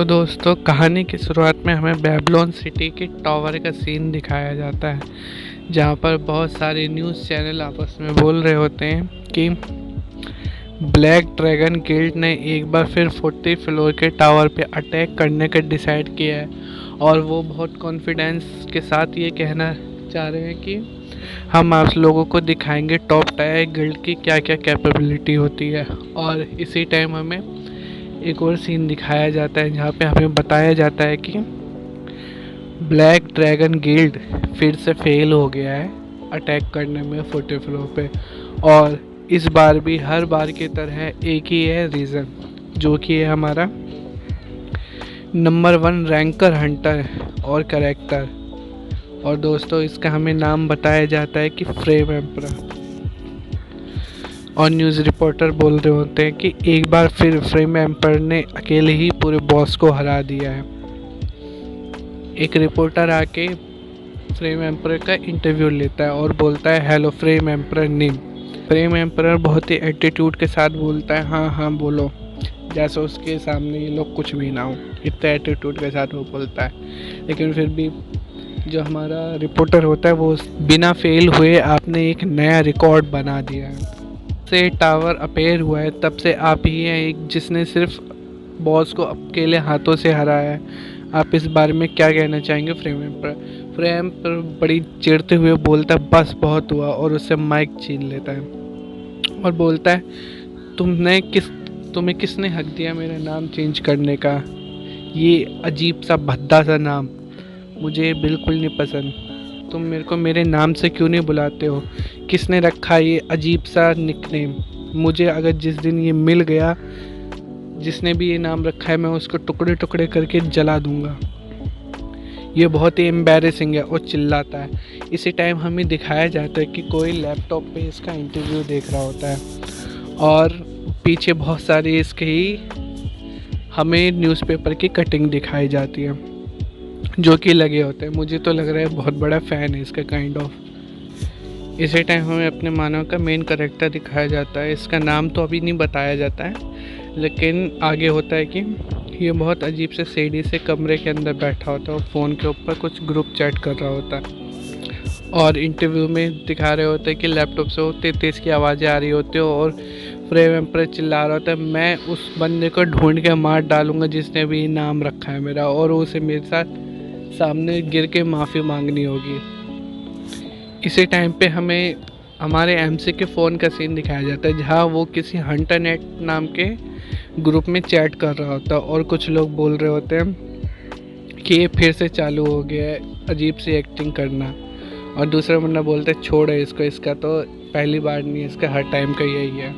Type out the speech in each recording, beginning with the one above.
तो दोस्तों, कहानी की शुरुआत में हमें बेबीलोन सिटी के टावर का सीन दिखाया जाता है, जहाँ पर बहुत सारे न्यूज़ चैनल आपस में बोल रहे होते हैं कि ब्लैक ड्रैगन गिल्ड ने एक बार फिर 40 फ्लोर के टावर पे अटैक करने का डिसाइड किया है। और वो बहुत कॉन्फिडेंस के साथ ये कहना चाह रहे हैं कि हम आप लोगों को दिखाएंगे टॉप टायर गिल्ड की क्या क्या कैपेबिलिटी होती है। और इसी टाइम हमें एक और सीन दिखाया जाता है जहाँ पे हमें बताया जाता है कि ब्लैक ड्रैगन गिल्ड फिर से फेल हो गया है अटैक करने में 40 फ्लोर पे। और इस बार भी हर बार की तरह एक ही है रीज़न, जो कि है हमारा नंबर 1 रैंकर हंटर और करेक्टर। और दोस्तों, इसका हमें नाम बताया जाता है कि फ्रेम एम्परर। और न्यूज़ रिपोर्टर बोल रहे होते हैं कि एक बार फिर फ्रेम एम्पर ने अकेले ही पूरे बॉस को हरा दिया है। एक रिपोर्टर आके फ्रेम एम्पर का इंटरव्यू लेता है और बोलता है, हेलो फ्रेम एम्पर नीम। फ्रेम एम्पर बहुत ही एटीट्यूड के साथ बोलता है, हाँ हाँ बोलो, जैसे उसके सामने ये लोग कुछ भी ना हो। इतना एटीट्यूड के साथ वो बोलता है। लेकिन फिर भी जो हमारा रिपोर्टर होता है वो बिना फेल हुए आपने एक नया रिकॉर्ड बना दिया है। से टावर अपेयर हुआ है तब से आप ही हैं एक जिसने सिर्फ बॉस को अकेले हाथों से हराया है। आप इस बारे में क्या कहना चाहेंगे फ्रेम पर? फ्रेम पर बड़ी चिढ़ते हुए बोलता है, बस बहुत हुआ, और उससे माइक छीन लेता है और बोलता है, तुम्हें किसने हक दिया मेरा नाम चेंज करने का? ये अजीब सा भद्दा सा नाम मुझे बिल्कुल नहीं पसंद। तुम मेरे को मेरे नाम से क्यों नहीं बुलाते हो? किसने रखा ये अजीब सा निकनेम? मुझे अगर जिस दिन ये मिल गया, जिसने भी ये नाम रखा है, मैं उसको टुकड़े टुकड़े करके जला दूंगा। ये बहुत ही एम्बैरेसिंग है। और चिल्लाता है। इसी टाइम हमें दिखाया जाता है कि कोई लैपटॉप पे इसका इंटरव्यू देख रहा होता है और पीछे बहुत सारी इसके ही हमें न्यूज़पेपर की कटिंग दिखाई जाती है जो कि लगे होते हैं। मुझे तो लग रहा है बहुत बड़ा फ़ैन है इसका काइंड ऑफ। इसी टाइम हमें अपने मानव का मेन कैरेक्टर दिखाया जाता है। इसका नाम तो अभी नहीं बताया जाता है, लेकिन आगे होता है कि ये बहुत अजीब से सीढ़ी से कमरे के अंदर बैठा होता है और फ़ोन के ऊपर कुछ ग्रुप चैट कर रहा होता है। और इंटरव्यू में दिखा रहे होते हैं कि लैपटॉप से तेज़ तेज़ की आवाज़ें आ रही होती है और फ्रेम एम्पर चिल्ला रहा होता है, मैं उस बंदे को ढूंढ के मार डालूंगा जिसने भी नाम रखा है मेरा, और उसे मेरे साथ सामने गिर के माफ़ी मांगनी होगी। इसी टाइम पे हमें हमारे एमसी के फ़ोन का सीन दिखाया जाता है जहाँ वो किसी हंटर नेट नाम के ग्रुप में चैट कर रहा होता है और कुछ लोग बोल रहे होते हैं कि ये फिर से चालू हो गया है अजीब सी एक्टिंग करना। और दूसरा बंदा बोलता है, छोड़ है इसको, इसका तो पहली बार नहीं है, इसका हर टाइम का यही है।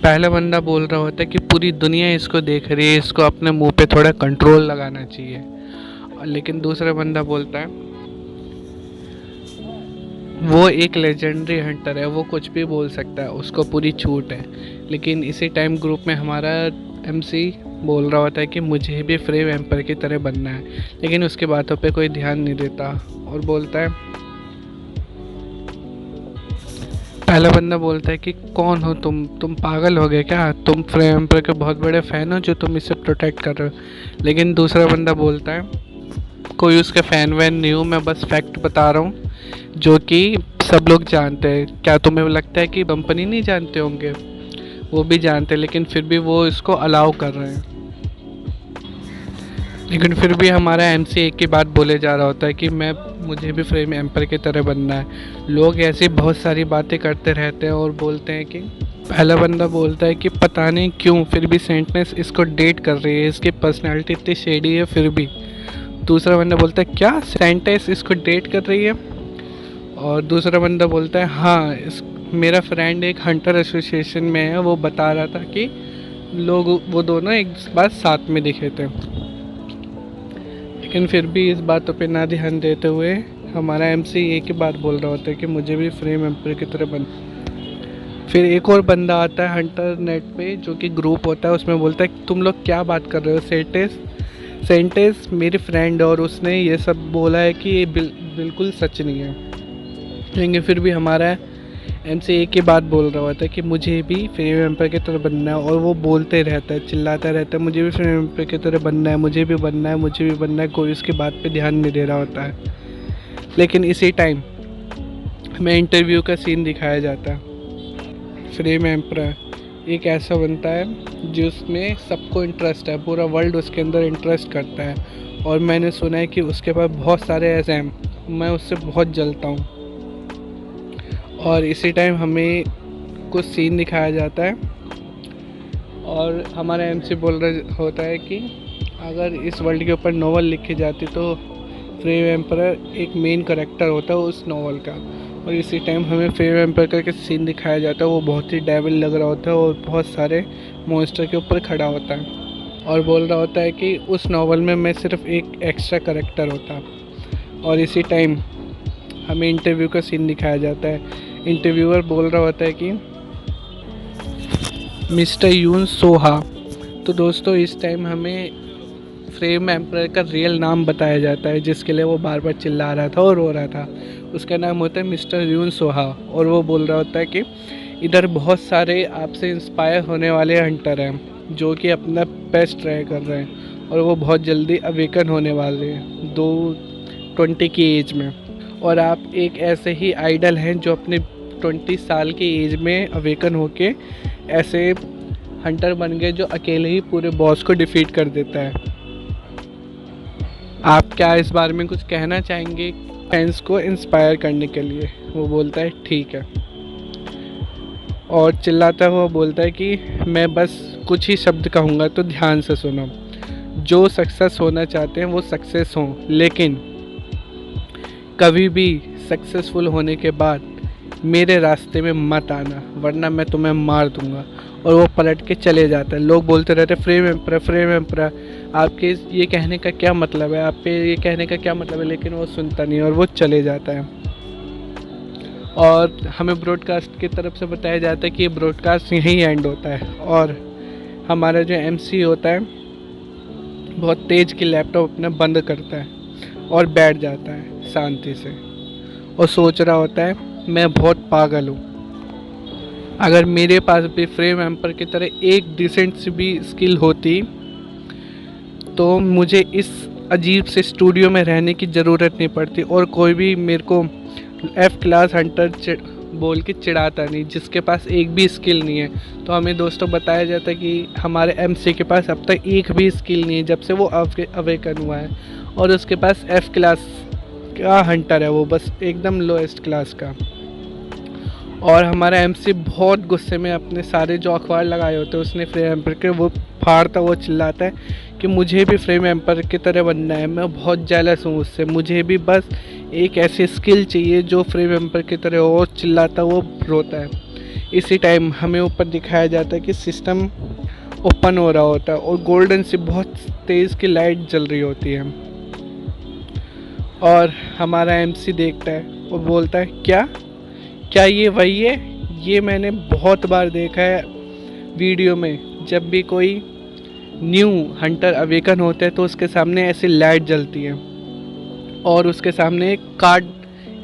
पहला बंदा बोल रहा होता है कि पूरी दुनिया इसको देख रही है, इसको अपने मुंह पे थोड़ा कंट्रोल लगाना चाहिए। लेकिन दूसरा बंदा बोलता है, वो एक लेजेंडरी हंटर है, वो कुछ भी बोल सकता है, उसको पूरी छूट है। लेकिन इसी टाइम ग्रुप में हमारा एमसी बोल रहा होता है कि मुझे भी फ्रेम एम्पर की तरह बनना है, लेकिन उसकी बातों पे कोई ध्यान नहीं देता और बोलता है, पहला बंदा बोलता है कि कौन हो तुम पागल हो गए क्या? तुम फ्रेम एम्पर के बहुत बड़े फ़ैन हो जो तुम इसे प्रोटेक्ट कर रहे हो। लेकिन दूसरा बंदा बोलता है, कोई उसके फ़ैन वैन नहीं हूँ, मैं बस फैक्ट बता रहा हूँ जो कि सब लोग जानते हैं। क्या तुम्हें लगता है कि कंपनी नहीं जानते होंगे? वो भी जानते हैं, लेकिन फिर भी वो इसको अलाउ कर रहे हैं। लेकिन फिर भी हमारा एमसी एक ही बात बोले जा रहा होता है कि मुझे भी फ्रेम एम्पर की तरह बनना है। लोग ऐसी बहुत सारी बातें करते रहते हैं और बोलते हैं कि पहला बंदा बोलता है कि पता नहीं क्यों फिर भी सेंटनेस इसको डेट कर रही है, इसकी पर्सनैलिटी इतनी शेडी है फिर भी। दूसरा बंदा बोलता है, क्या सेंटेंस इसको डेट कर रही है? और दूसरा बंदा बोलता है, हाँ, मेरा फ्रेंड एक हंटर एसोसिएशन में है, वो बता रहा था कि लोग वो दोनों एक बार साथ में दिखे थे। लेकिन फिर भी इस बातों पे ना ध्यान देते हुए हमारा एमसी एक ही बात बोल रहा होता है कि मुझे भी फ्रेम एम्पर की तरह बन। फिर एक और बंदा आता है हंटर नेट पे जो कि ग्रुप होता है, उसमें बोलता है, तुम लोग क्या बात कर रहे हो? सेंटेस मेरी फ्रेंड और उसने ये सब बोला है कि ये बिल्कुल सच नहीं है। लेकिन फिर भी हमारा एमसी एक ही बात बोल रहा होता है कि मुझे भी फ्रेम एम्पर की तरह बनना है, और वो बोलते रहता है, चिल्लाता रहता है, मुझे भी फ्रेम एम्पर की तरह बनना है, मुझे भी बनना है, मुझे भी बनना है। कोई उसकी बात पे ध्यान नहीं दे रहा होता है। लेकिन इसी टाइम हमें इंटरव्यू का सीन दिखाया जाता है। फ्रेम एम्पर एक ऐसा बनता है जिसमें सबको इंटरेस्ट है, पूरा वर्ल्ड उसके अंदर इंटरेस्ट करता है, और मैंने सुना है कि उसके पास बहुत सारे ऐसे हैं, मैं उससे बहुत जलता हूँ। और इसी टाइम हमें कुछ सीन दिखाया जाता है, और हमारा एमसी बोल रहा होता है कि अगर इस वर्ल्ड के ऊपर नॉवल लिखी जाती तो फ्रेम एम्परर एक मेन करेक्टर होता है उस नॉवल का। और इसी टाइम हमें फ्रेम एम्परर का सीन दिखाया जाता है, वो बहुत ही डेविल लग रहा होता है और बहुत सारे मॉन्स्टर के ऊपर खड़ा होता है, और बोल रहा होता है कि उस नॉवल में मैं सिर्फ एक एक्स्ट्रा करेक्टर होता। और इसी टाइम हमें इंटरव्यू का सीन दिखाया जाता है। इंटरव्यूअर बोल रहा होता है कि मिस्टर यून सोहा। तो दोस्तों इस टाइम हमें फ्रेम एम्परर का रियल नाम बताया जाता है, जिसके लिए वो बार बार चिल्ला रहा था और रो रहा था। उसका नाम होता है मिस्टर यून सोहा, और वो बोल रहा होता है कि इधर बहुत सारे आपसे इंस्पायर होने वाले हंटर हैं जो कि अपना बेस्ट ट्राई कर रहे हैं, और वो बहुत जल्दी अवेकन होने वाले हैं 20 की एज में। और आप एक ऐसे ही आइडल हैं जो अपने 20 साल की एज में अवेकन होके ऐसे हंटर बन गए जो अकेले ही पूरे बॉस को डिफीट कर देता है। आप क्या इस बारे में कुछ कहना चाहेंगे फैंस को इंस्पायर करने के लिए? वो बोलता है ठीक है, और चिल्लाता हुआ बोलता है कि मैं बस कुछ ही शब्द कहूँगा तो ध्यान से सुनो। जो सक्सेस होना चाहते हैं वो सक्सेस हों, लेकिन कभी भी सक्सेसफुल होने के बाद मेरे रास्ते में मत आना, वरना मैं तुम्हें मार दूंगा। और वो पलट के चले जाता है। लोग बोलते रहते फ्रेम एम्परर, फ्रेम एम्परर, आपके ये कहने का क्या मतलब है, आपके ये कहने का क्या मतलब है, लेकिन वो सुनता नहीं और वो चले जाता है। और हमें ब्रॉडकास्ट की तरफ से बताया जाता है कि ये ब्रॉडकास्ट यहीं एंड होता है, और हमारा जो एमसी होता है बहुत तेज़ की लैपटॉप अपना बंद करता है और बैठ जाता है शांति से, और सोच रहा होता है मैं बहुत पागल हूँ। अगर मेरे पास भी फ्रेम एम्पर की तरह एक डिसेंट सी भी स्किल होती तो मुझे इस अजीब से स्टूडियो में रहने की ज़रूरत नहीं पड़ती, और कोई भी मेरे को एफ क्लास हंटर बोल के चिढ़ाता नहीं जिसके पास एक भी स्किल नहीं है। तो हमें दोस्तों बताया जाता है कि हमारे एमसी के पास अब तक एक भी स्किल नहीं है जब से वो अवेकन हुआ है, और उसके पास एफ क्लास का हंटर है, वो बस एकदम लोएस्ट क्लास का। और हमारा एमसी बहुत गुस्से में अपने सारे जो अखबार लगाए होते हैं उसने फ्रेम एम्पर के वो फाड़ता, वो चिल्लाता है कि मुझे भी फ्रेम एम्पर की तरह बनना है, मैं बहुत जेलस हूँ उससे, मुझे भी बस एक ऐसी स्किल चाहिए जो फ्रेम एम्पर की तरह हो। और चिल्लाता वो रोता है। इसी टाइम हमें ऊपर दिखाया जाता है कि सिस्टम ओपन हो रहा होता है और गोल्डन सी बहुत तेज़ की लाइट जल रही होती है, और हमारा एमसी देखता है और बोलता है क्या क्या ये वही है? ये मैंने बहुत बार देखा है वीडियो में, जब भी कोई न्यू हंटर अवेकन होता है तो उसके सामने ऐसी लाइट जलती है और उसके सामने एक कार्ड,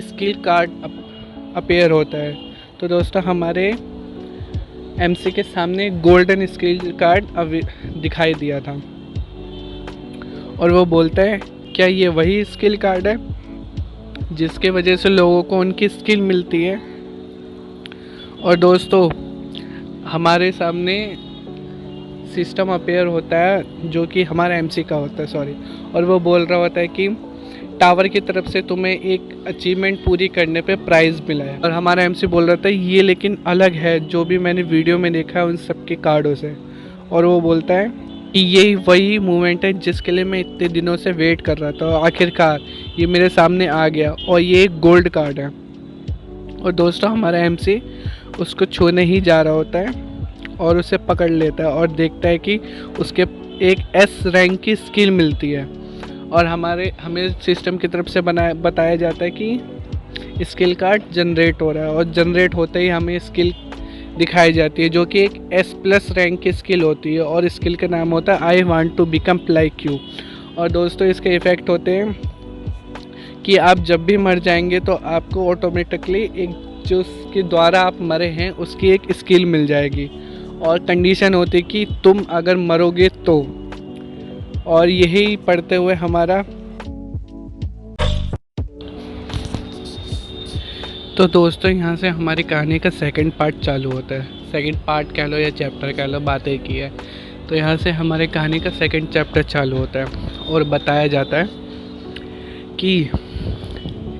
स्किल कार्ड अपेयर होता है। तो दोस्तों हमारे एमसी के सामने गोल्डन स्किल कार्ड दिखाई दिया था, और वो बोलता है क्या ये वही स्किल कार्ड है जिसके वजह से लोगों को उनकी स्किल मिलती है? और दोस्तों हमारे सामने सिस्टम अपेयर होता है जो कि हमारा एमसी का होता है, सॉरी, और वो बोल रहा होता है कि टावर की तरफ से तुम्हें एक अचीवमेंट पूरी करने पे प्राइज़ मिला है। और हमारा एमसी बोल रहा था ये लेकिन अलग है जो भी मैंने वीडियो में देखा है उन सब के कार्डों से। और वो बोलता है कि यही वही मूवमेंट है जिसके लिए मैं इतने दिनों से वेट कर रहा था, और आखिरकार ये मेरे सामने आ गया, और ये एक गोल्ड कार्ड है। और दोस्तों हमारा एमसी उसको छूने ही जा रहा होता है और उसे पकड़ लेता है और देखता है कि उसके एक एस रैंक की स्किल मिलती है। और हमें सिस्टम की तरफ से बताया जाता है कि स्किल कार्ड जनरेट हो रहा है, और जनरेट होते ही हमें स्किल दिखाई जाती है जो कि एक एस प्लस रैंक की स्किल होती है, और स्किल का नाम होता है I want to become like you. और दोस्तों इसके इफ़ेक्ट होते हैं कि आप जब भी मर जाएंगे तो आपको ऑटोमेटिकली एक जो उसके द्वारा आप मरे हैं उसकी एक स्किल मिल जाएगी, और कंडीशन होती है कि तुम अगर मरोगे तो। और यही पढ़ते हुए हमारा तो दोस्तों यहाँ से हमारी कहानी का सेकंड पार्ट चालू होता है। सेकंड पार्ट कह लो या चैप्टर कह लो, बात एक ही है। तो यहाँ से हमारे कहानी का सेकंड चैप्टर चालू होता है और बताया जाता है कि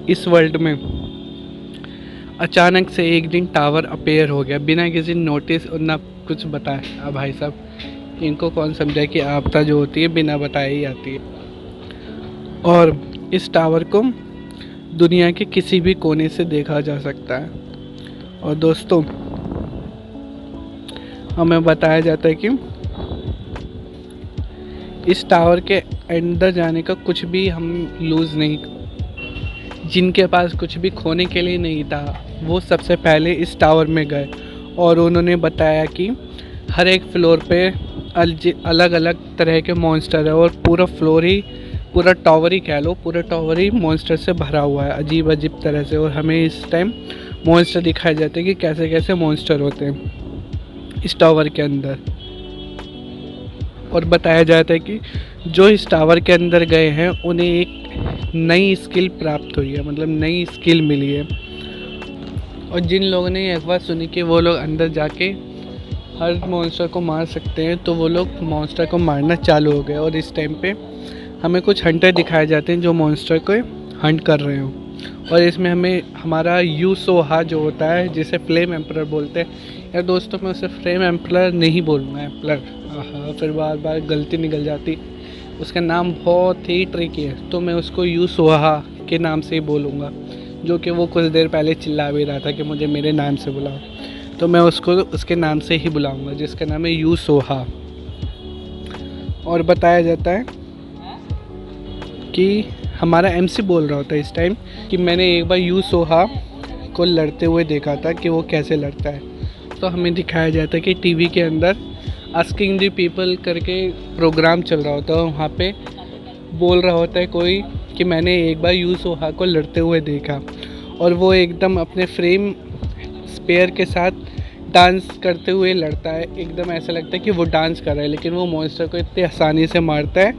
इस वर्ल्ड में अचानक से एक दिन टावर अपेयर हो गया बिना किसी नोटिस और ना कुछ बताए। अब भाई साहब इनको कौन समझाए कि आपदा जो होती है बिना बताए ही आती है। और इस टावर को दुनिया के किसी भी कोने से देखा जा सकता है। और दोस्तों हमें बताया जाता है कि इस टावर के अंदर जाने का कुछ भी हम लूज़ नहीं, जिनके पास कुछ भी खोने के लिए नहीं था वो सबसे पहले इस टावर में गए। और उन्होंने बताया कि हर एक फ्लोर पे अलग अलग तरह के मॉन्स्टर है, और पूरा टावर ही कह लो, पूरा टावर ही मॉन्स्टर से भरा हुआ है अजीब अजीब तरह से। और हमें इस टाइम मॉन्स्टर दिखाए जाते हैं कि कैसे कैसे मॉन्स्टर होते हैं इस टावर के अंदर। और बताया जाता है कि जो इस टावर के अंदर गए हैं उन्हें एक नई स्किल प्राप्त हुई है, मतलब नई स्किल मिली है। और जिन लोगों ने एक बार सुनी कि वो लोग अंदर जाके हर मॉन्स्टर को मार सकते हैं, तो वो लोग मॉन्स्टर को मारना चालू हो गए। और इस टाइम पे हमें कुछ हंटर दिखाए जाते हैं जो मॉन्स्टर को हंट कर रहे हों। और इसमें हमें हमारा यूसोहा जो होता है, जिसे फ्लेम एम्परर बोलते हैं। यार दोस्तों मैं उसे फ्लेम एम्परर नहीं बोलूँगा, एम्परर फिर बार बार गलती निकल जाती, उसका नाम बहुत ही ट्रिकी है, तो मैं उसको यूसोहा के नाम से ही बोलूँगा, जो कि वो कुछ देर पहले चिल्ला भी रहा था कि मुझे मेरे नाम से बुलाओ। तो मैं उसको उसके नाम से ही बुलाऊँगा, जिसका नाम है यूसोहा। और बताया जाता है कि हमारा एमसी बोल रहा होता है इस टाइम कि मैंने एक बार यूसोहा को लड़ते हुए देखा था कि वो कैसे लड़ता है। तो हमें दिखाया जाता है कि टीवी के अंदर आस्किंग द पीपल करके प्रोग्राम चल रहा होता है, वहाँ पे बोल रहा होता है कोई कि मैंने एक बार यूसोहा को लड़ते हुए देखा। और वो एकदम अपने फ्रेम स्पेयर के साथ डांस करते हुए लड़ता है, एकदम ऐसा लगता है कि वो डांस कर रहा है, लेकिन वो मॉन्स्टर को इतनी आसानी से मारता है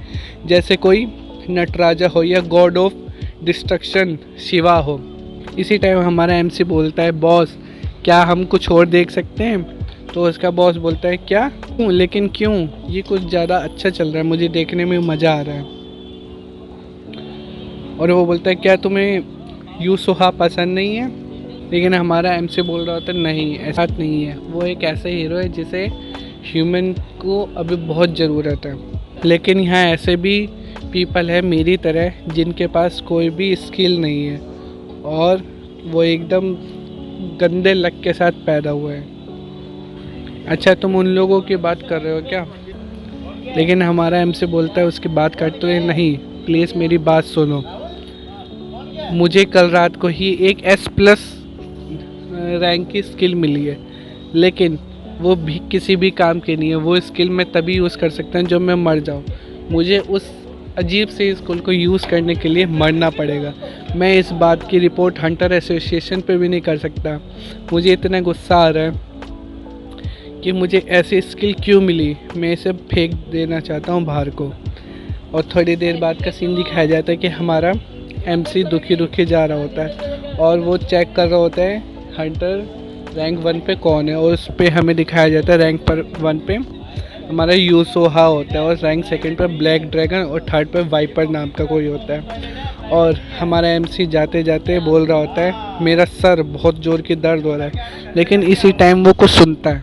जैसे कोई नटराजा हो या गॉड ऑफ डिस्ट्रक्शन शिवा हो। इसी टाइम हमारा एमसी बोलता है बॉस क्या हम कुछ और देख सकते हैं। तो उसका बॉस बोलता है क्या, लेकिन क्यों, ये कुछ ज़्यादा अच्छा चल रहा है, मुझे देखने में मज़ा आ रहा है। और वो बोलता है क्या तुम्हें यूसुहा पसंद नहीं है। लेकिन हमारा एमसी बोल रहा होता है नहीं ऐसा नहीं है, वो एक ऐसे हीरो है जिसे ह्यूमन को अभी बहुत ज़रूरत है। लेकिन यहाँ ऐसे भी पीपल है मेरी तरह जिनके पास कोई भी स्किल नहीं है और वो एकदम गंदे लक के साथ पैदा हुए हैं। अच्छा तुम उन लोगों की बात कर रहे हो क्या। लेकिन हमारा एमसी बोलता है उसकी बात करते हुए नहीं, प्लीज़ मेरी बात सुनो, मुझे कल रात को ही एक S+ रैंक की स्किल मिली है, लेकिन वो भी किसी भी काम की नहीं है। वो स्किल मैं तभी यूज़ कर सकता हूँ जब मैं मर जाऊँ। मुझे उस अजीब से स्किल को यूज़ करने के लिए मरना पड़ेगा। मैं इस बात की रिपोर्ट हंटर एसोसिएशन पे भी नहीं कर सकता। मुझे इतना गुस्सा आ रहा है कि मुझे ऐसी स्किल क्यों मिली, मैं इसे फेंक देना चाहता हूँ बाहर को। और थोड़ी देर बाद का सीन दिखाया जाता है कि हमारा एमसी दुखी जा रहा होता है और वो चेक कर रहा होता है हंटर रैंक 1 पे कौन है। और उस पर हमें दिखाया जाता है रैंक 1 पे हमारा यूसोहा होता है, और रैंक 2 पे ब्लैक ड्रैगन, और 3rd पे वाइपर नाम का कोई होता है। और हमारा एमसी जाते जाते बोल रहा होता है मेरा सर बहुत ज़ोर की दर्द हो रहा है। लेकिन इसी टाइम वो कुछ सुनता है,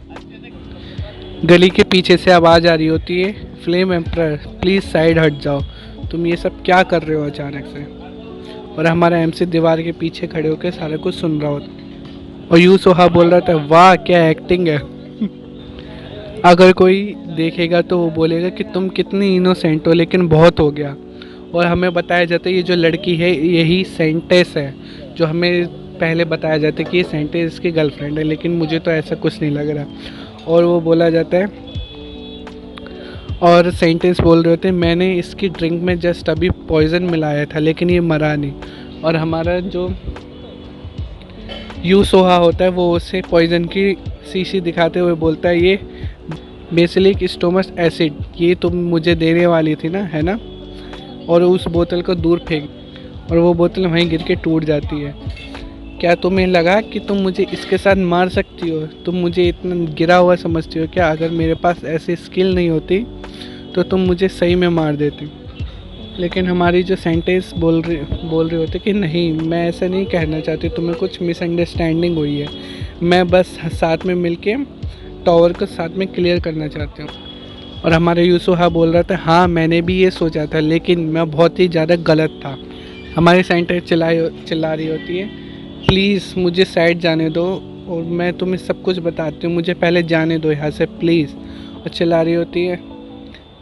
गली के पीछे से आवाज़ आ रही होती है फ्लेम एम्परर प्लीज़ साइड हट जाओ, तुम ये सब क्या कर रहे हो अचानक से। और हमारा एमसी दीवार के पीछे खड़े होकर सारा कुछ सुन रहा होता है। और यूसोहा बोल रहा था वाह क्या एक्टिंग है। अगर कोई देखेगा तो वो बोलेगा कि तुम कितनी इनोसेंट हो, लेकिन बहुत हो गया। और हमें बताया जाता है ये जो लड़की है यही सेंटेस है, जो हमें पहले बताया जाता है कि ये सेंटेस की गर्लफ्रेंड है, लेकिन मुझे तो ऐसा कुछ नहीं लग रहा। और वो बोला जाता है, और सेंटेंस बोल रहे होते हैं मैंने इसकी ड्रिंक में जस्ट अभी पॉइज़न मिलाया था लेकिन ये मरा नहीं। और हमारा जो यू सोहा होता है, वो उसे पॉइजन की शीशी दिखाते हुए बोलता है, ये बेसिलिक स्टोमस एसिड, ये तुम मुझे देने वाली थी ना, है ना। और उस बोतल को दूर फेंक, और वो बोतल वहीं गिर के टूट जाती है। क्या तुम्हें लगा कि तुम मुझे इसके साथ मार सकती हो? तुम मुझे इतना गिरा हुआ समझती हो क्या? अगर मेरे पास ऐसी स्किल नहीं होती तो तुम मुझे सही में मार देती। लेकिन हमारी जो सेंटेंस बोल रहे होते कि नहीं, मैं ऐसा नहीं कहना चाहती, तुम्हें कुछ मिसअंडरस्टैंडिंग हुई है, मैं बस साथ में मिलके टावर को साथ में क्लियर करना चाहती हूँ। और हमारे यूसुहा बोल रहा था, हाँ मैंने भी ये सोचा था, लेकिन मैं बहुत ही ज़्यादा गलत था। हमारी सेंटेंस चिल्ला रही होती है, प्लीज़ मुझे साइड जाने दो और मैं तुम्हें सब कुछ बताती हूँ, मुझे पहले जाने दो यहाँ से प्लीज़। और चिल्ला रही होती है,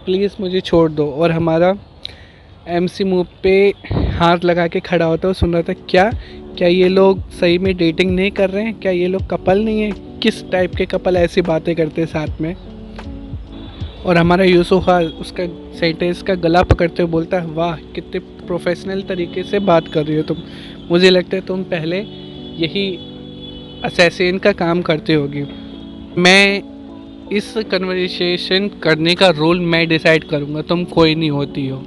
प्लीज़ मुझे छोड़ दो। और हमारा एमसी मुंह पे हाथ लगा के खड़ा होता है, सुन रहा था, क्या क्या ये लोग सही में डेटिंग नहीं कर रहे हैं? क्या ये लोग कपल नहीं है? किस टाइप के कपल ऐसी बातें करते हैं साथ में? और हमारा यूसुफा उसका सेंटेंस का गला पकड़ते हुए बोलता है, वाह कितने प्रोफेशनल तरीके से बात कर रही हो तुम, मुझे लगता है तुम पहले यही असैसिन का काम करती होगी। मैं इस कन्वर्सेशन करने का रोल मैं डिसाइड करूँगा, तुम कोई नहीं होती हो।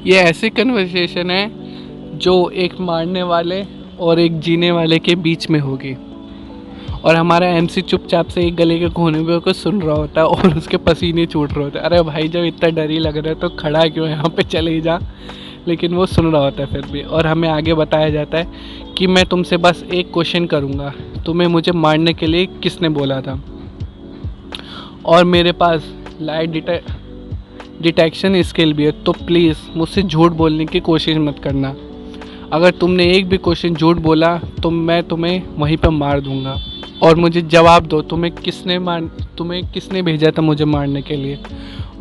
ये ऐसी कन्वर्सेशन है जो एक मारने वाले और एक जीने वाले के बीच में होगी। और हमारा एमसी चुपचाप से एक गले के कोने पे होकर सुन रहा होता है और उसके पसीने छूट रहे होते हैं। अरे भाई जब इतना डर ही लग रहा है तो खड़ा क्यों है यहाँ पे, चले ही जा। लेकिन वो सुन रहा होता है फिर भी। और हमें आगे बताया जाता है कि मैं तुमसे बस एक क्वेश्चन करूँगा, तुम्हें मुझे मारने के लिए किसने बोला था? और मेरे पास लाइट डिटेक्शन स्किल भी है, तो प्लीज़ मुझसे झूठ बोलने की कोशिश मत करना। अगर तुमने एक भी क्वेश्चन झूठ बोला तो मैं तुम्हें वहीं पर मार दूंगा। और मुझे जवाब दो, तुम्हें किसने भेजा था मुझे मारने के लिए?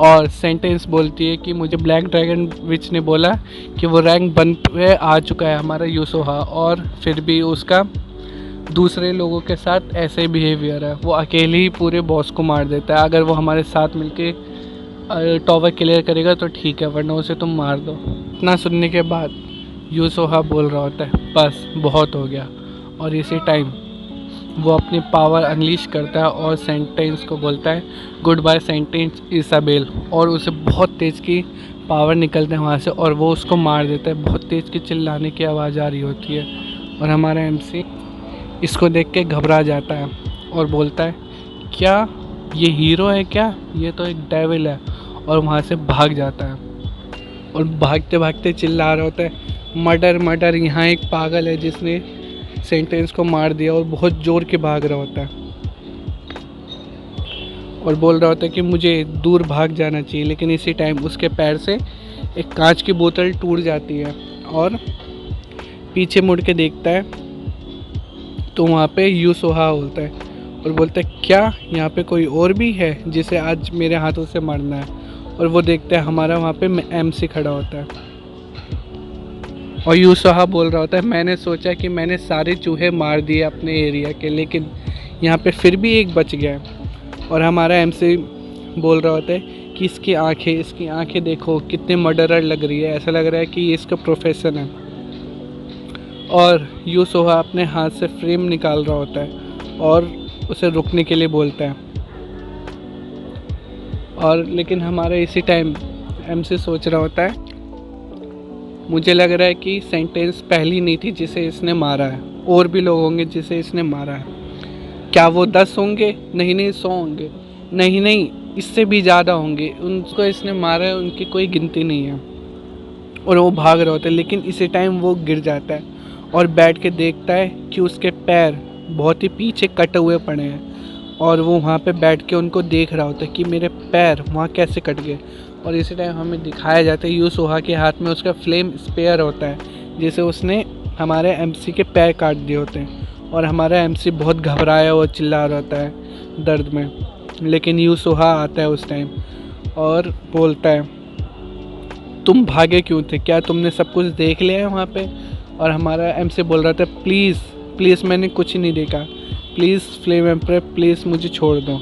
और सेंटेंस बोलती है कि मुझे ब्लैक ड्रैगन विच ने बोला कि वो रैंक 1 पे आ चुका है हमारा यूसुहा, और फिर भी उसका दूसरे लोगों के साथ ऐसे बिहेवियर है, वो अकेले ही पूरे बॉस को मार देता है। अगर वो हमारे साथ मिलके टॉवर क्लियर करेगा तो ठीक है, वरना उसे तुम मार दो। इतना सुनने के बाद यूसुहा बोल रहा होता है, बस बहुत हो गया। और इसी टाइम वो अपनी पावर अनलीश करता है और सेंटेंस को बोलता है, गुड बाय सेंटेंस इसाबेल। और उसे बहुत तेज़ की पावर निकलते हैं वहाँ से और वो उसको मार देता है। बहुत तेज़ की चिल्लाने की आवाज़ आ रही होती है और हमारा एमसी इसको देख के घबरा जाता है और बोलता है, क्या ये हीरो है क्या? ये तो एक डेविल है। और वहाँ से भाग जाता है और भागते भागते चिल्ला रहा होता है, मर्डर मर्डर, यहाँ एक पागल है जिसने सेंटेंस को मार दिया। और बहुत ज़ोर के भाग रहा होता है और बोल रहा होता है कि मुझे दूर भाग जाना चाहिए। लेकिन इसी टाइम उसके पैर से एक कांच की बोतल टूट जाती है और पीछे मुड़ के देखता है तो वहाँ पे यूसुहा होता है और बोलता है, क्या यहाँ पे कोई और भी है जिसे आज मेरे हाथों से मारना है? और वो देखता है हमारा वहाँ पे एमसी खड़ा होता है और यूसुहा बोल रहा होता है, मैंने सोचा कि मैंने सारे चूहे मार दिए अपने एरिया के, लेकिन यहाँ पे फिर भी एक बच गया। और हमारा एमसी बोल रहा होता है कि इसकी आंखें देखो कितने मर्डरर लग रही है, ऐसा लग रहा है कि ये इसका प्रोफेशन है। और यूसुहा अपने हाथ से फ्रेम निकाल रहा होता है और उसे रुकने के लिए बोलता है। और लेकिन हमारे इसी टाइम एमसी सोच रहा होता है, मुझे लग रहा है कि सेंटेंस पहली नहीं थी जिसे इसने मारा है, और भी लोग होंगे जिसे इसने मारा है। क्या वो 10 होंगे? नहीं नहीं, 100 होंगे। नहीं नहीं, इससे भी ज़्यादा होंगे। उनको इसने मारा है, उनकी कोई गिनती नहीं है। और वो भाग रहा होता है, लेकिन इसी टाइम वो गिर जाता है और बैठ के देखता है कि उसके पैर बहुत ही पीछे कटे हुए पड़े हैं। और वो वहाँ पे बैठ के उनको देख रहा होता है कि मेरे पैर वहाँ कैसे कट गए। और इसी टाइम हमें दिखाया जाता है यूसुहा के हाथ में उसका फ्लेम स्पेयर होता है, जिसे उसने हमारे एमसी के पैर काट दिए होते हैं। और हमारा एमसी बहुत घबराया हुआ चिल्ला रहा होता है दर्द में। लेकिन यूसुहा आता है उस टाइम और बोलता है, तुम भागे क्यों थे? क्या तुमने सब कुछ देख लिया है वहाँ पे? और हमारा एमसी बोल रहा था, प्लीज़ प्लीज़ मैंने कुछ नहीं देखा, प्लीज़ फ्लेम एम्परर प्लीज़ मुझे छोड़ दो।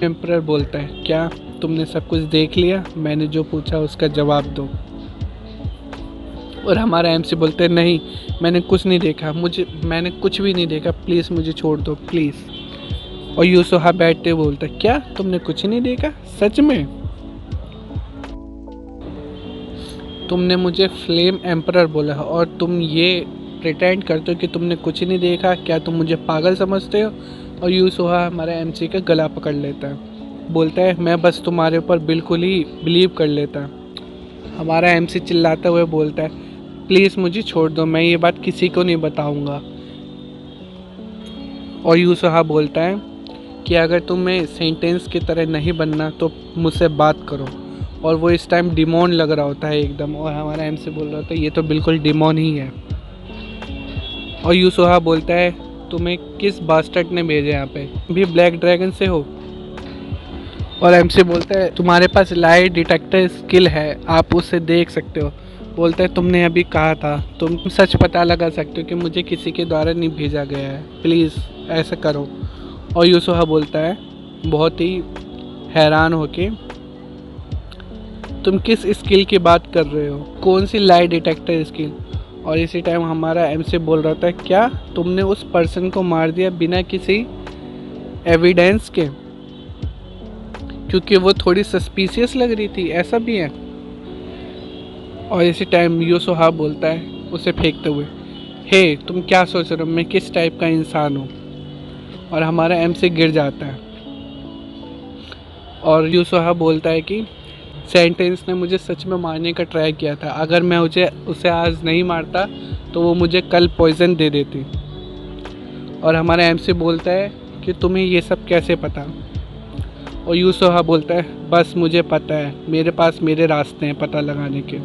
एम्परर बोलता है, क्या तुमने सब कुछ देख लिया? मैंने जो पूछा उसका जवाब दो। और हमारा एमसी बोलते हैं नहीं, मैंने कुछ नहीं देखा, मैंने कुछ भी नहीं देखा, प्लीज़ मुझे छोड़ दो प्लीज़। और यूसुहा बैठते बोलता है क्या तुमने कुछ नहीं देखा सच में? तुमने मुझे फ्लेम एम्परर बोला और तुम ये प्रिटेंड करते हो कि तुमने कुछ नहीं देखा, क्या तुम मुझे पागल समझते हो? और यूसुहा हमारा एमसी का गला पकड़ लेता है, बोलता है मैं बस तुम्हारे ऊपर बिल्कुल ही बिलीव कर लेता। हमारा एमसी चिल्लाते हुए बोलता है प्लीज़ मुझे छोड़ दो, मैं ये बात किसी को नहीं बताऊंगा। और यूसुहा बोलता है कि अगर तुम्हें सेंटेंस की तरह नहीं बनना तो मुझसे बात करो। और वो इस टाइम डिमोन लग रहा होता है एकदम, और हमारा एमसी बोल रहा होता है ये तो बिल्कुल डिमोन ही है। और यूसुहा बोलता है तुम्हें किस बास्टर्ड ने भेजा यहाँ पे, भी ब्लैक ड्रैगन से हो? और एमसी बोलता है तुम्हारे पास लाई डिटेक्टर स्किल है, आप उसे देख सकते हो। बोलता है तुमने अभी कहा था तुम सच पता लगा सकते हो कि मुझे किसी के द्वारा नहीं भेजा गया है, प्लीज़ ऐसा करो। और यूसुहा बोलता है बहुत ही हैरान होके तुम किस स्किल की बात कर रहे हो, कौन सी लाई डिटेक्टर स्किल? और इसी टाइम हमारा एमसी बोल रहा था क्या तुमने उस पर्सन को मार दिया बिना किसी एविडेंस के, क्योंकि वो थोड़ी सस्पिशियस लग रही थी, ऐसा भी है? और इसी टाइम यूसुहा बोलता है उसे फेंकते हुए हे तुम क्या सोच रहे हो, मैं किस टाइप का इंसान हूँ? और हमारा एमसी गिर जाता है। और यूसुहा बोलता है कि सेंटेंस ने मुझे सच में मारने का ट्राई किया था, अगर मैं उसे आज नहीं मारता तो वो मुझे कल पॉइजन दे देती। और हमारा एमसी बोलता है कि तुम्हें ये सब कैसे पता? और यूसुहा बोलता है बस मुझे पता है, मेरे पास मेरे रास्ते हैं पता लगाने के।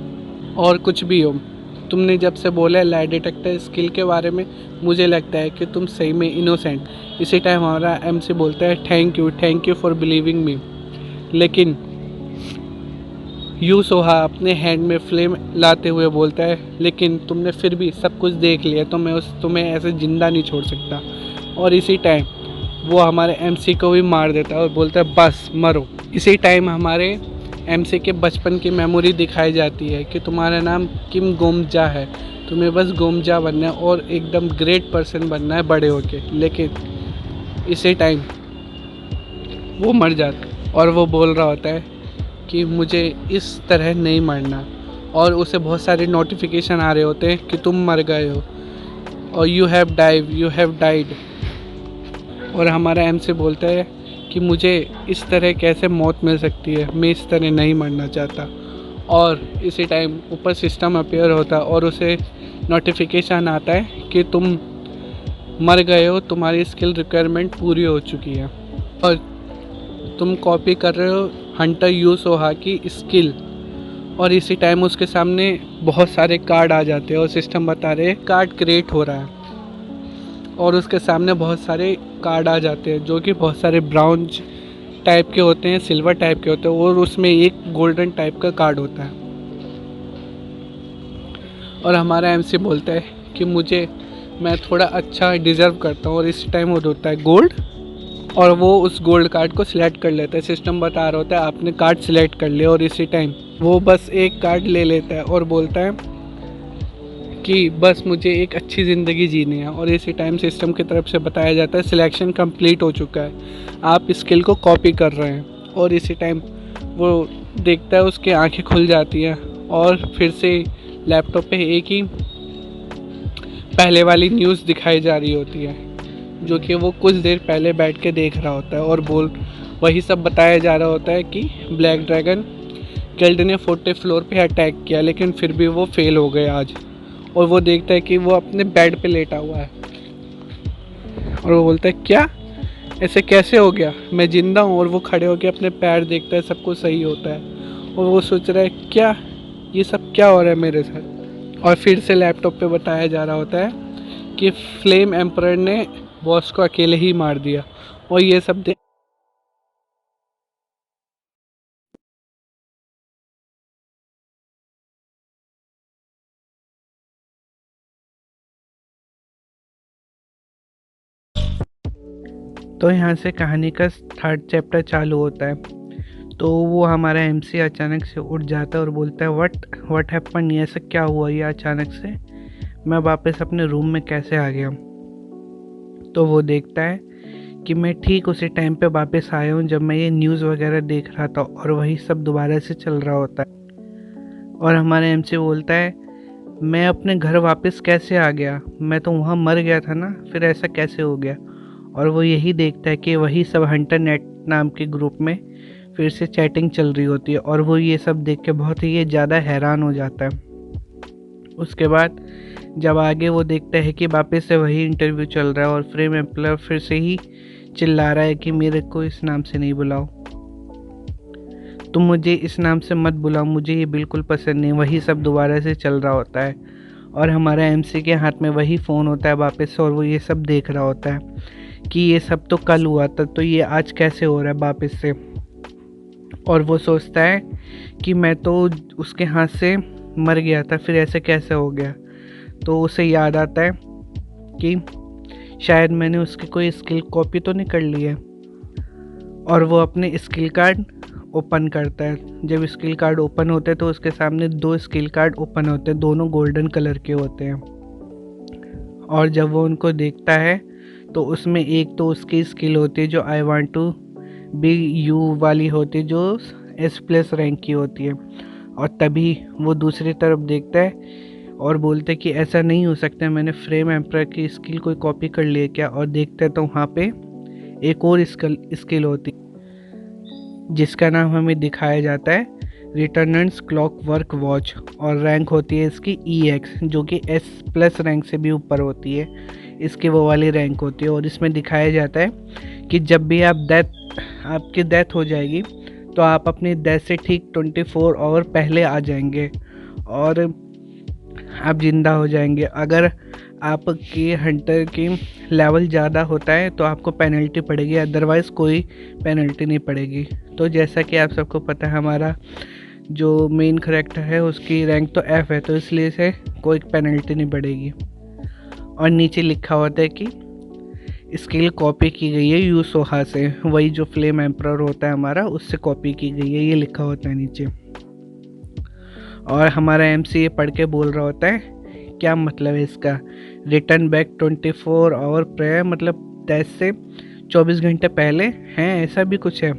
और कुछ भी हो, तुमने जब से बोला है लाई डिटेक्टर स्किल के बारे में, मुझे लगता है कि तुम सही में इनोसेंट। इसी टाइम हमारा एमसी बोलता है थैंक यू फॉर बिलीविंग मी। लेकिन यूसुहा अपने हैंड में फ्लेम लाते हुए बोलता है लेकिन तुमने फिर भी सब कुछ देख लिया तो मैं तुम्हें ऐसे ज़िंदा नहीं छोड़ सकता। और इसी टाइम वो हमारे एमसी को भी मार देता है और बोलता है बस मरो। इसी टाइम हमारे एमसी के बचपन की मेमोरी दिखाई जाती है कि तुम्हारा नाम किम गोमजा है, तुम्हें बस गोमजा बनना है और एकदम ग्रेट पर्सन बनना है बड़े होके। लेकिन इसी टाइम वो मर जाता है और वो बोल रहा होता है कि मुझे इस तरह नहीं मरना। और उसे बहुत सारे नोटिफिकेशन आ रहे होते हैं कि तुम मर गए हो और यू हैव डाइड। और हमारा एमसी बोलता है कि मुझे इस तरह कैसे मौत मिल सकती है, मैं इस तरह नहीं मरना चाहता। और इसी टाइम ऊपर सिस्टम अपीयर होता है और उसे नोटिफिकेशन आता है कि तुम मर गए हो, तुम्हारी स्किल रिक्वायरमेंट पूरी हो चुकी है और तुम कॉपी कर रहे हो हंटर यूसुहा की स्किल। और इसी टाइम उसके सामने बहुत सारे कार्ड आ जाते हैं और सिस्टम बता रहे हैं कार्ड क्रिएट हो रहा है। और उसके सामने बहुत सारे कार्ड आ जाते हैं जो कि बहुत सारे ब्राउन टाइप के होते हैं, सिल्वर टाइप के होते हैं और उसमें एक गोल्डन टाइप का कार्ड होता है। और हमारा एमसी बोलता है कि मैं थोड़ा अच्छा डिज़र्व करता हूँ। और इस टाइम वो होता है गोल्ड और वो उस गोल्ड कार्ड को सिलेक्ट कर लेता है। सिस्टम बता रहा होता है आपने कार्ड सिलेक्ट कर लिया और इसी टाइम वो बस एक कार्ड ले लेता है और बोलता है कि बस मुझे एक अच्छी ज़िंदगी जीनी है। और इसी टाइम सिस्टम की तरफ से बताया जाता है सिलेक्शन कंप्लीट हो चुका है, आप स्किल को कॉपी कर रहे हैं। और इसी टाइम वो देखता है उसकी आंखें खुल जाती हैं और फिर से लैपटॉप पे एक ही पहले वाली न्यूज़ दिखाई जा रही होती है जो कि वो कुछ देर पहले बैठ के देख रहा होता है। और वही सब बताया जा रहा होता है कि ब्लैक ड्रैगन गिल्ड ने 40 फ्लोर पे अटैक किया लेकिन फिर भी वो फेल हो गए आज। और वो देखता है कि वो अपने बेड पे लेटा हुआ है और वो बोलता है क्या ऐसे कैसे हो गया, मैं जिंदा हूँ? और वो खड़े होकर अपने पैर देखता है, सब कुछ सही होता है और वो सोच रहा है क्या ये सब क्या हो रहा है मेरे साथ। और फिर से लैपटॉप पे बताया जा रहा होता है कि फ्लेम एम्परर ने बॉस को अकेले ही मार दिया। और ये सब तो यहाँ से कहानी का थर्ड चैप्टर चालू होता है। तो वो हमारा एमसी अचानक से उठ जाता है और बोलता है व्हाट हैपन, ये ऐसा क्या हुआ, ये अचानक से मैं वापस अपने रूम में कैसे आ गया। तो वो देखता है कि मैं ठीक उसी टाइम पे वापस आया हूँ जब मैं ये न्यूज़ वगैरह देख रहा था और वही सब दोबारा से चल रहा होता है। और हमारा एमसी बोलता है मैं अपने घर वापस कैसे आ गया, मैं तो वहाँ मर गया था ना, फिर ऐसा कैसे हो गया। और वो यही देखता है कि वही सब हंटर नेट नाम के ग्रुप में फिर से चैटिंग चल रही होती है और वो ये सब देख के बहुत ही ज़्यादा हैरान हो जाता है। उसके बाद जब आगे वो देखता है कि वापस से वही इंटरव्यू चल रहा है और फ्रेम एम्प्लॉयर फिर से ही चिल्ला रहा है कि मेरे को इस नाम से नहीं बुलाओ, तुम मुझे इस नाम से मत बुलाओ, मुझे ये बिल्कुल पसंद नहीं। वही सब दोबारा से चल रहा होता है और हमारा एमसी के हाथ में वही फ़ोन होता है वापस से और वो ये सब देख रहा होता है कि ये सब तो कल हुआ था, तो ये आज कैसे हो रहा है वापस से। और वो सोचता है कि मैं तो उसके हाथ से मर गया था, फिर ऐसे कैसे हो गया। तो उसे याद आता है कि शायद मैंने उसकी कोई स्किल कॉपी तो नहीं कर ली है। और वो अपने स्किल कार्ड ओपन करता है। जब स्किल कार्ड ओपन होते हैं तो उसके सामने 2 स्किल कार्ड ओपन होते हैं, दोनों गोल्डन कलर के होते हैं। और जब वो उनको देखता है तो उसमें एक तो उसकी स्किल होती है जो I want to be you वाली होती है, जो S+ रैंक की होती है। और तभी वो दूसरी तरफ देखता है और बोलते हैं कि ऐसा नहीं हो सकता, मैंने फ्रेम एम्पर की स्किल कोई कॉपी कर ली है क्या। और देखते हैं तो वहाँ पे एक और स्किल होती है जिसका नाम हमें दिखाया जाता है रिटर्नेंट्स क्लॉक वर्क वॉच, और रैंक होती है इसकी EX, जो कि S+ रैंक से भी ऊपर होती है, इसकी वो वाली रैंक होती है। और इसमें दिखाया जाता है कि जब भी आपकी डेथ हो जाएगी तो आप अपनी डेथ से ठीक 24 आवर पहले आ जाएंगे और आप ज़िंदा हो जाएंगे। अगर आपके हंटर की लेवल ज़्यादा होता है तो आपको पेनल्टी पड़ेगी, अदरवाइज़ कोई पेनल्टी नहीं पड़ेगी। तो जैसा कि आप सबको पता है हमारा जो मेन करैक्टर है उसकी रैंक तो F है, तो इसलिए से कोई पेनल्टी नहीं पड़ेगी। और नीचे लिखा होता है कि स्किल कॉपी की गई है यूसोहा से, वही जो फ्लेम एम्परर होता है हमारा, उससे कॉपी की गई है, ये लिखा होता है नीचे। और हमारा एमसी ये पढ़ के बोल रहा होता है क्या मतलब है इसका, रिटर्न बैक 24 आवर प्रायर, मतलब 10 से 24 घंटे पहले हैं, ऐसा भी कुछ है।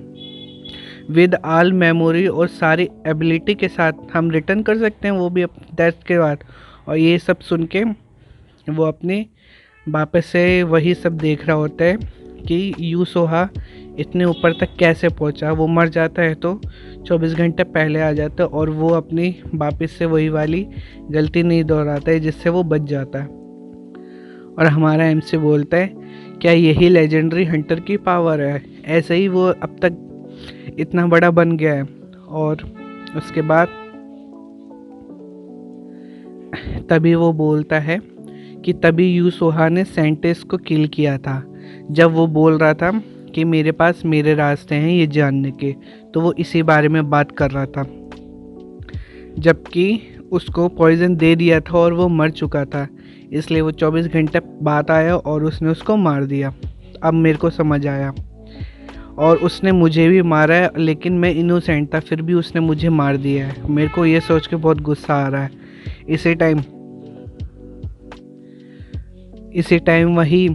विद ऑल मेमोरी, और सारी एबिलिटी के साथ हम रिटर्न कर सकते हैं, वो भी 10 के बाद। और ये सब सुन के वो अपने वापस से वही सब देख रहा होता है कि यूसोहा इतने ऊपर तक कैसे पहुंचा। वो मर जाता है तो 24 घंटे पहले आ जाता है और वो अपनी वापस से वही वाली गलती नहीं दोहराता है जिससे वो बच जाता है। और हमारा एमसी बोलता है क्या यही लेजेंडरी हंटर की पावर है, ऐसे ही वो अब तक इतना बड़ा बन गया है। और उसके बाद तभी वो बोलता है कि तभी यूसोहा ने सेंटेस को किल किया था, जब वो बोल रहा था कि मेरे पास मेरे रास्ते हैं ये जानने के, तो वो इसी बारे में बात कर रहा था, जबकि उसको पॉइजन दे दिया था और वो मर चुका था, इसलिए वो 24 घंटे बाद आया और उसने उसको मार दिया। अब मेरे को समझ आया, और उसने मुझे भी मारा है, लेकिन मैं इनोसेंट था, फिर भी उसने मुझे मार दिया है। मेरे को ये सोच के बहुत गुस्सा आ रहा है। इसी टाइम वही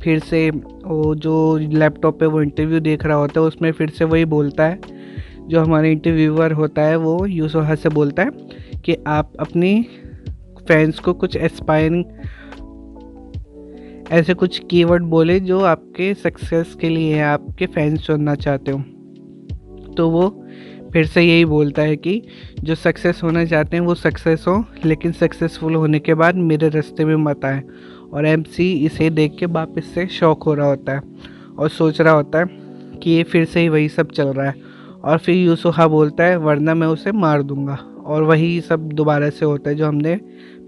फिर से वो जो लैपटॉप पे वो इंटरव्यू देख रहा होता है उसमें फिर से वही बोलता है, जो हमारे इंटरव्यूअर होता है वो यूसोहा से बोलता है कि आप अपनी फैंस को कुछ एस्पायरिंग ऐसे कुछ कीवर्ड बोले जो आपके सक्सेस के लिए है, आपके फैंस चुनना चाहते हो। तो वो फिर से यही बोलता है कि जो सक्सेस होना चाहते हैं वो सक्सेस हो, लेकिन सक्सेसफुल होने के बाद मेरे रास्ते में मत आए। और एमसी इसे देख के वापस से शॉक हो रहा होता है और सोच रहा होता है कि ये फिर से ही वही सब चल रहा है। और फिर यूसुहा बोलता है वरना मैं उसे मार दूंगा, और वही सब दोबारा से होता है जो हमने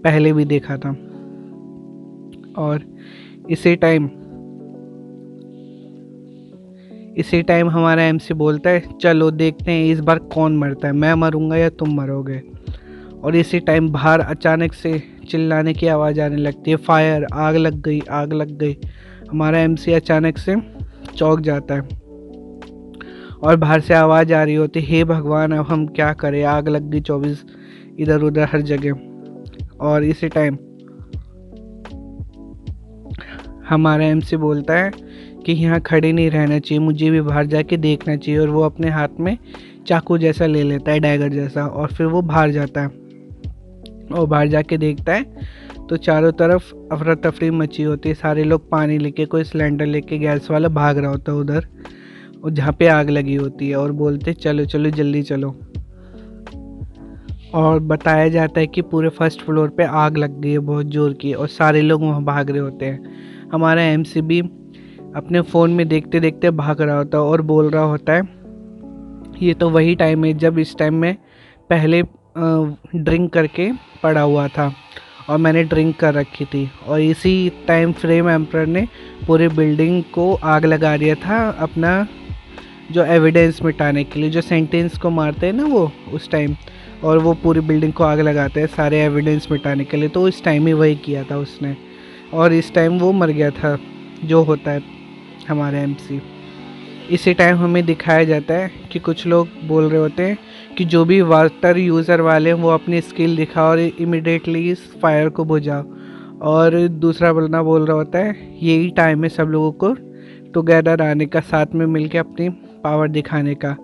पहले भी देखा था। और इसी टाइम हमारा एमसी बोलता है चलो देखते हैं इस बार कौन मरता है, मैं मरूंगा या तुम मरोगे। और इसी टाइम बाहर अचानक से चिल्लाने की आवाज़ आने लगती है, फायर, आग लग गई, आग लग गई। हमारा एमसी अचानक से चौंक जाता है और बाहर से आवाज़ आ रही होती, हे भगवान अब हम क्या करें, आग लग गई 24 इधर उधर हर जगह। और इसी टाइम हमारा एमसी बोलता है कि यहाँ खड़े नहीं रहना चाहिए, मुझे भी बाहर जाके देखना चाहिए। और वो अपने हाथ में चाकू जैसा ले लेता है, डैगर जैसा, और फिर वो बाहर जाता है। और बाहर जाके देखता है तो चारों तरफ अफरा तफरी मची होती है, सारे लोग पानी लेके, कोई सिलेंडर लेके, गैस वाला भाग रहा होता है उधर, और जहाँ पे आग लगी होती है, और बोलते चलो चलो जल्दी चलो। और बताया जाता है कि पूरे फर्स्ट फ्लोर पे आग लग गई है बहुत ज़ोर की, और सारे लोग वहाँ भाग रहे होते हैं। हमारा एमसी भी अपने फ़ोन में देखते देखते भाग रहा होता है और बोल रहा होता है, ये तो वही टाइम है जब इस टाइम में पहले ड्रिंक करके पड़ा हुआ था और मैंने ड्रिंक कर रखी थी। और इसी टाइम फ्रेम एम्पर ने पूरी बिल्डिंग को आग लगा दिया था, अपना जो एविडेंस मिटाने के लिए, जो सेंटेंस को मारते हैं ना वो उस टाइम, और वो पूरी बिल्डिंग को आग लगाते हैं सारे एविडेंस मिटाने के लिए, तो इस टाइम ही वही किया था उसने। और इस टाइम वो मर गया था, जो होता है हमारे एमसी। इसी टाइम हमें दिखाया जाता है कि कुछ लोग बोल रहे होते हैं कि जो भी वाटर यूज़र वाले हैं वो अपनी स्किल दिखाओ और इमिडिएटली इस फायर को बुझाओ। और दूसरा बंदा बोल रहा होता है यही टाइम है सब लोगों को टुगेदर आने का, साथ में मिलके अपनी पावर दिखाने का।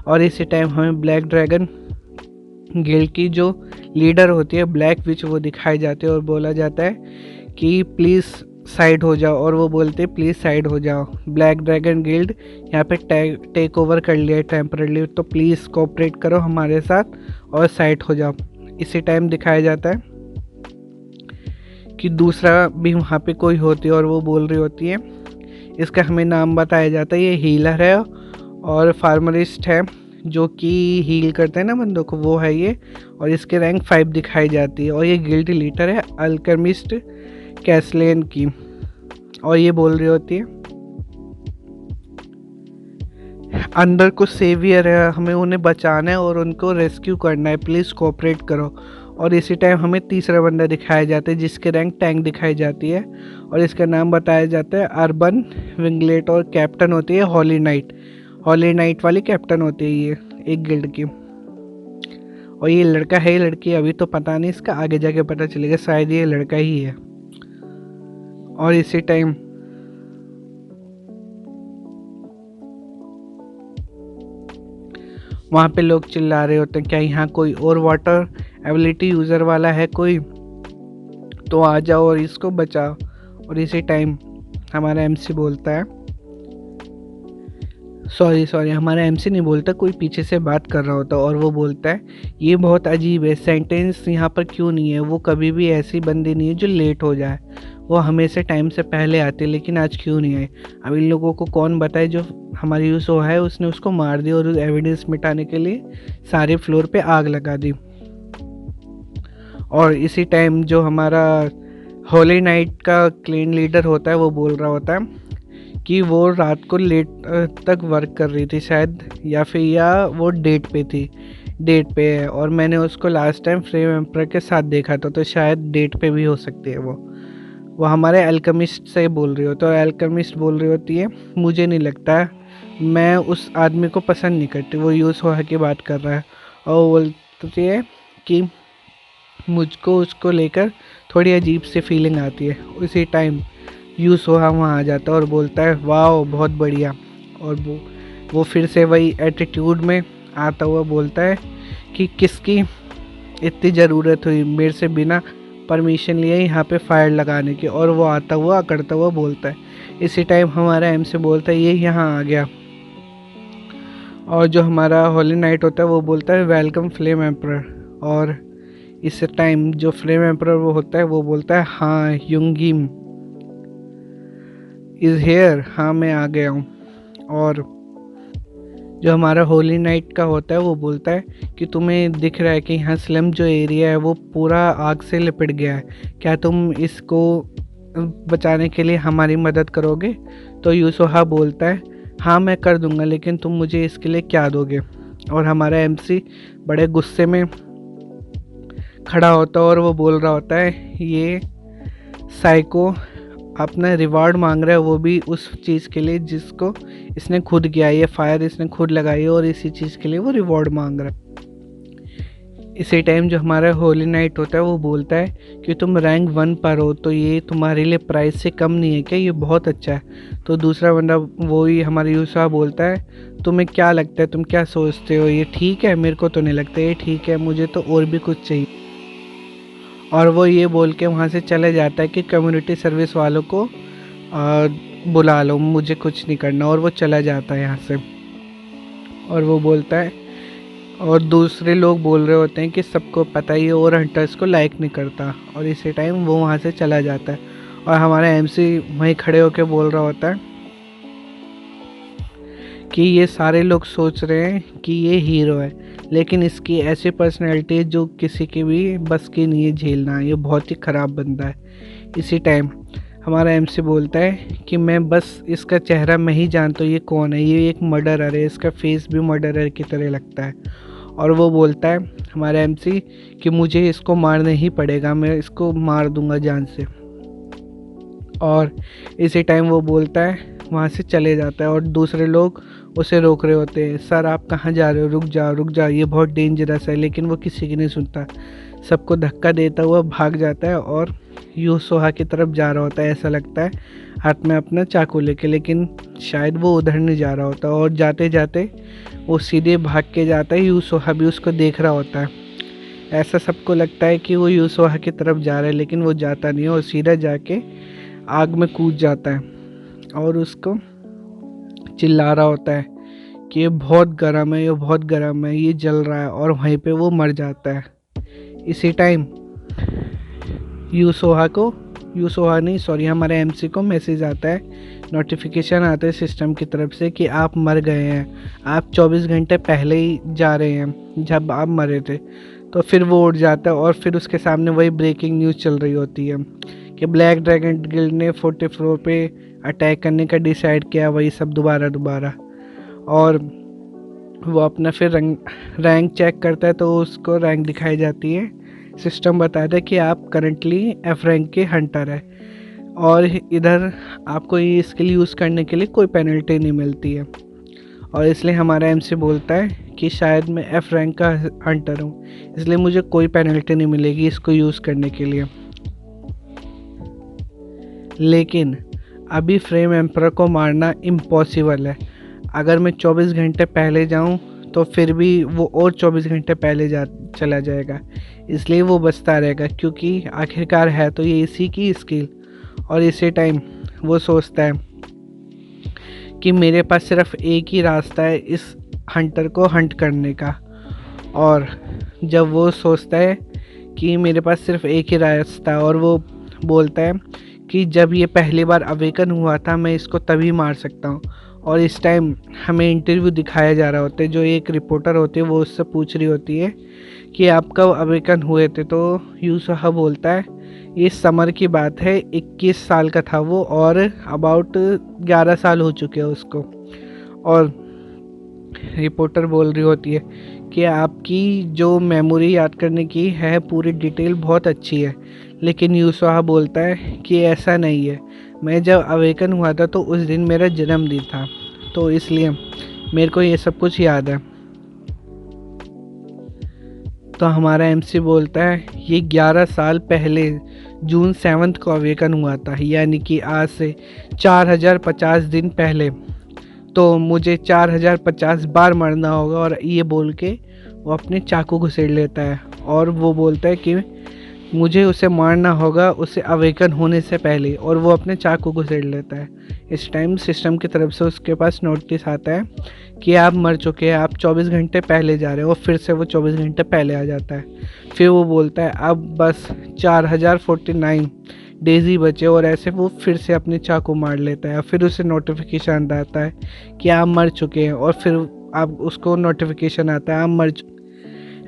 और इसी टाइम हमें ब्लैक ड्रैगन गिल्ड की जो लीडर होती है ब्लैक विच, वो दिखाई जाती है और बोला जाता है कि प्लीज़ साइड हो जाओ। और वो बोलते प्लीज़ साइड हो जाओ, ब्लैक ड्रैगन गिल्ड यहाँ पे टेक ओवर कर लिया है टेम्परली, तो प्लीज़ कोऑपरेट करो हमारे साथ और साइड हो जाओ। इसी टाइम दिखाया जाता है कि दूसरा भी वहाँ पे कोई होती है और वो बोल रही होती है, इसका हमें नाम बताया जाता है, ये हीलर है और फार्मरिस्ट है, जो कि हील करते हैं ना बंदों को, वो है ये। और इसके रैंक 5 दिखाई जाती है, और ये गिल्ड लीडर है अल्केमिस्ट कैसलेन की। और ये बोल रही होती है अंदर कुछ सेवियर है, हमें उन्हें बचाना है और उनको रेस्क्यू करना है, प्लीज़ कोऑपरेट करो। और इसी टाइम हमें तीसरा बंदा दिखाया जाता है जिसके रैंक टैंक दिखाई जाती है, और इसका नाम बताया जाता है अर्बन विंगलेट, और कैप्टन होती है हॉली नाइट। हॉली नाइट वाली कैप्टन होती है ये एक गिल्ड की। और ये लड़का है लड़की अभी तो पता नहीं, इसका आगे जाके पता चलेगा, शायद ये लड़का ही है। और इसी टाइम वहाँ पे लोग चिल्ला रहे होते हैं, क्या यहाँ कोई और वाटर एबिलिटी यूज़र वाला है कोई, तो आ जाओ और इसको बचाओ। और इसी टाइम हमारा एमसी बोलता है, सॉरी हमारा एमसी नहीं बोलता, कोई पीछे से बात कर रहा होता, और वो बोलता है ये बहुत अजीब है, सेंटेंस यहाँ पर क्यों नहीं है, वो कभी भी ऐसी बंदी नहीं है जो लेट हो जाए, वो हमेशा टाइम से पहले आते, लेकिन आज क्यों नहीं आए। अब इन लोगों को कौन बताए, जो हमारी यूसो है उसने उसको मार दिया और एविडेंस मिटाने के लिए सारे फ्लोर पे आग लगा दी। और इसी टाइम जो हमारा होली नाइट का क्लीन लीडर होता है वो बोल रहा होता है कि वो रात को लेट तक वर्क कर रही थी शायद, या वो डेट पे है, और मैंने उसको लास्ट टाइम फ्रेम एम्पर के साथ देखा था, तो शायद डेट पे भी हो सकती है वो हमारे अल्केमिस्ट से बोल रही होती है। और अल्केमिस्ट बोल रही होती है मुझे नहीं लगता, मैं उस आदमी को पसंद नहीं करती, वो यूज़ हो की बात कर रहा है। और वो बोलती है कि मुझको उसको लेकर थोड़ी अजीब सी फीलिंग आती है। उसी टाइम यूसोहा वहाँ आ जाता है और बोलता है वाह बहुत बढ़िया। और वो फिर से वही एटीट्यूड में आता हुआ बोलता है कि किसकी इतनी ज़रूरत हुई मेरे से बिना परमिशन लिए यहाँ पे फायर लगाने की। और वो आता हुआ करता हुआ बोलता है। इसी टाइम हमारा एम से बोलता है ये यहाँ आ गया। और जो हमारा होली नाइट होता है वो बोलता है वेलकम फ्लेम एम्परर। और इस टाइम जो फ्लेम एम्परर वो होता है वो बोलता है हाँ युंगिम इज़ हेयर, हाँ मैं आ गया हूँ। और जो हमारा होली नाइट का होता है वो बोलता है कि तुम्हें दिख रहा है कि यहाँ स्लम जो एरिया है वो पूरा आग से लिपट गया है, क्या तुम इसको बचाने के लिए हमारी मदद करोगे। तो यूसोहा बोलता है हाँ मैं कर दूंगा, लेकिन तुम मुझे इसके लिए क्या दोगे। और हमारा एमसी बड़े गुस्से में खड़ा होता है और वो बोल रहा होता है ये साइको अपना रिवार्ड मांग रहा है, वो भी उस चीज़ के लिए जिसको इसने खुद किया है। ये फायर इसने खुद लगाई है और इसी चीज़ के लिए वो रिवॉर्ड मांग रहा है। इसी टाइम जो हमारा होली नाइट होता है वो बोलता है कि तुम रैंक 1 पर हो तो ये तुम्हारे लिए प्राइस से कम नहीं है क्या, ये बहुत अच्छा है। तो दूसरा बंदा वही हमारा यूसुफ बोलता है तुम्हें क्या लगता है, तुम क्या सोचते हो, ये ठीक है, मेरे को तो नहीं लगता ये ठीक है, मुझे तो और भी कुछ चाहिए। और वो ये बोल के वहाँ से चले जाता है कि कम्युनिटी सर्विस वालों को बुला लो, मुझे कुछ नहीं करना, और वो चला जाता है यहाँ से। और वो बोलता है, और दूसरे लोग बोल रहे होते हैं कि सबको पता ही है और हंटर्स को लाइक नहीं करता, और इसी टाइम वो वहाँ से चला जाता है। और हमारा एमसी वहीं खड़े होकर बोल रहा होता है कि ये सारे लोग सोच रहे हैं कि ये हीरो है, लेकिन इसकी ऐसी पर्सनैलिटी है जो किसी की भी बस की नहीं है झेलना, ये बहुत ही ख़राब बंदा है। इसी टाइम हमारा एमसी बोलता है कि मैं बस इसका चेहरा मैं ही जानता हूँ ये कौन है, ये एक मर्डरर है, इसका फेस भी मर्डरर की तरह लगता है। और वो बोलता है हमारा एमसी कि मुझे इसको मारना ही पड़ेगा, मैं इसको मार दूंगा जान से। और इसी टाइम वो बोलता है वहाँ से चले जाता है, और दूसरे लोग उसे रोक रहे होते हैं, सर आप कहाँ जा रहे हो, रुक जाओ ये बहुत डेंजरस है। लेकिन वो किसी की नहीं सुनता, सबको धक्का देता हुआ भाग जाता है और यूसुहा की तरफ जा रहा होता है, ऐसा लगता है, हाथ में अपना चाकू लेके। लेकिन शायद वो उधर नहीं जा रहा होता, और जाते जाते वो सीधे भाग के जाता है। यूसुहा भी उसको देख रहा होता है, ऐसा सबको लगता है कि वो यूसुहा की तरफ जा रहा है, लेकिन वो जाता नहीं है और सीधा जाके आग में कूद जाता है और उसको चिल्ला रहा होता है कि ये बहुत गर्म है, ये बहुत गर्म है, ये जल रहा है, और वहीं पे वो मर जाता है। इसी टाइम यूसुहा नहीं सॉरी हमारे एमसी को मैसेज आता है, नोटिफिकेशन आता है सिस्टम की तरफ से कि आप मर गए हैं, आप 24 घंटे पहले ही जा रहे हैं जब आप मरे थे। तो फिर वो उठ जाता है और फिर उसके सामने वही ब्रेकिंग न्यूज़ चल रही होती है कि ब्लैक ड्रैगन गिल्ड ने 40 फ्लोर पे अटैक करने का डिसाइड किया, वही सब दोबारा। और वो अपना फिर रैंक चेक करता है तो उसको रैंक दिखाई जाती है, सिस्टम बताता है कि आप करंटली एफ रैंक के हंटर है, और इधर आपको ये स्किल यूज़ करने के लिए कोई पेनल्टी नहीं मिलती है। और इसलिए हमारा एमसी बोलता है कि शायद मैं एफ रैंक का हंटर हूँ, इसलिए मुझे कोई पेनल्टी नहीं मिलेगी इसको यूज़ करने के लिए। लेकिन अभी फ्लेम एम्परर को मारना इम्पॉसिबल है, अगर मैं 24 घंटे पहले जाऊं तो फिर भी वो और 24 घंटे पहले चला जाएगा, इसलिए वो बचता रहेगा, क्योंकि आखिरकार है तो ये इसी की स्किल। और इसी टाइम वो सोचता है कि मेरे पास सिर्फ एक ही रास्ता है इस हंटर को हंट करने का। और जब वो सोचता है कि मेरे पास सिर्फ एक ही रास्ता है, और वो बोलता है कि जब ये पहली बार अवेकन हुआ था मैं इसको तभी मार सकता हूँ। और इस टाइम हमें इंटरव्यू दिखाया जा रहा होता है, जो एक रिपोर्टर होती है वो उससे पूछ रही होती है कि आप कब अवेकन हुए थे। तो यूसुहा बोलता है ये समर की बात है, 21 साल का था वो, और अबाउट 11 साल हो चुके हैं उसको। और रिपोर्टर बोल रही होती है कि आपकी जो मेमोरी याद करने की है पूरी डिटेल बहुत अच्छी है, लेकिन यूसुहा बोलता है कि ऐसा नहीं है, मैं जब अवेकन हुआ था तो उस दिन मेरा जन्मदिन था, तो इसलिए मेरे को ये सब कुछ याद है। तो हमारा एमसी बोलता है ये 11 साल पहले जून 7 को अवेकन हुआ था, यानी कि आज से 4050 दिन पहले, तो मुझे 4050 बार मरना होगा। और ये बोल के वो अपने चाकू घुसेड़ लेता है, और वो बोलता है कि मुझे उसे मारना होगा उसे अवेकन होने से पहले, और वो अपने चाकू घुसेड़ लेता है। इस टाइम सिस्टम की तरफ से उसके पास नोटिस आता है कि आप मर चुके हैं, आप 24 घंटे पहले जा रहे हो, और फिर से वो 24 घंटे पहले आ जाता है। फिर वो बोलता है अब बस 4049 डेज ही बचे, और ऐसे वो फिर से अपने चाकू मार लेता है। फिर उसे नोटिफिकेशन आता है कि आप मर चुके हैं, और फिर आप उसको नोटिफिकेशन आता है आप मर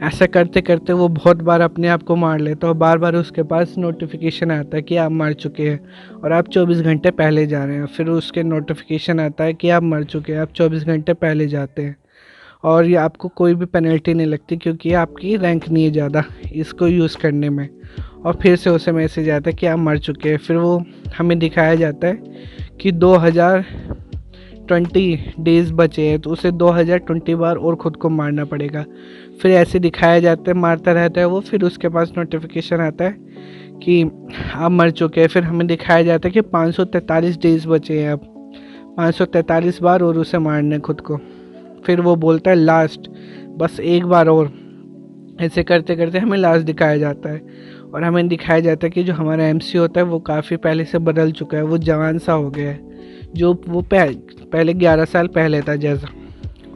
ऐसा करते करते वो बहुत बार अपने आप को मार लेता है, और बार बार उसके पास नोटिफिकेशन आता है कि आप मर चुके हैं और आप 24 घंटे पहले जा रहे हैं। फिर उसके नोटिफिकेशन आता है कि आप मर चुके हैं, आप 24 घंटे पहले जाते हैं। और ये आपको कोई भी पेनल्टी नहीं लगती क्योंकि आपकी रैंक नहीं है ज़्यादा इसको यूज़ करने में। और फिर से उसे मैसेज आता है कि आप मर चुके हैं। फिर वो हमें दिखाया जाता है कि 2020 डेज़ बचे हैं, तो उसे 2020 बार और ख़ुद को मारना पड़ेगा। फिर ऐसे दिखाया जाता है, मारता रहता है वो, फिर उसके पास नोटिफिकेशन आता है कि आप मर चुके हैं। फिर हमें दिखाया जाता है कि 543 डेज़ बचे हैं अब, 543 बार और उसे मारने खुद को। फिर वो बोलता है लास्ट, बस एक बार और। ऐसे करते करते हमें लास्ट दिखाया जाता है और हमें दिखाया जाता है कि जो हमारा एमसी होता है वो काफ़ी पहले से बदल चुका है, वो जवान सा हो गया है, जो वो पहले 11 साल पहले था जैसा।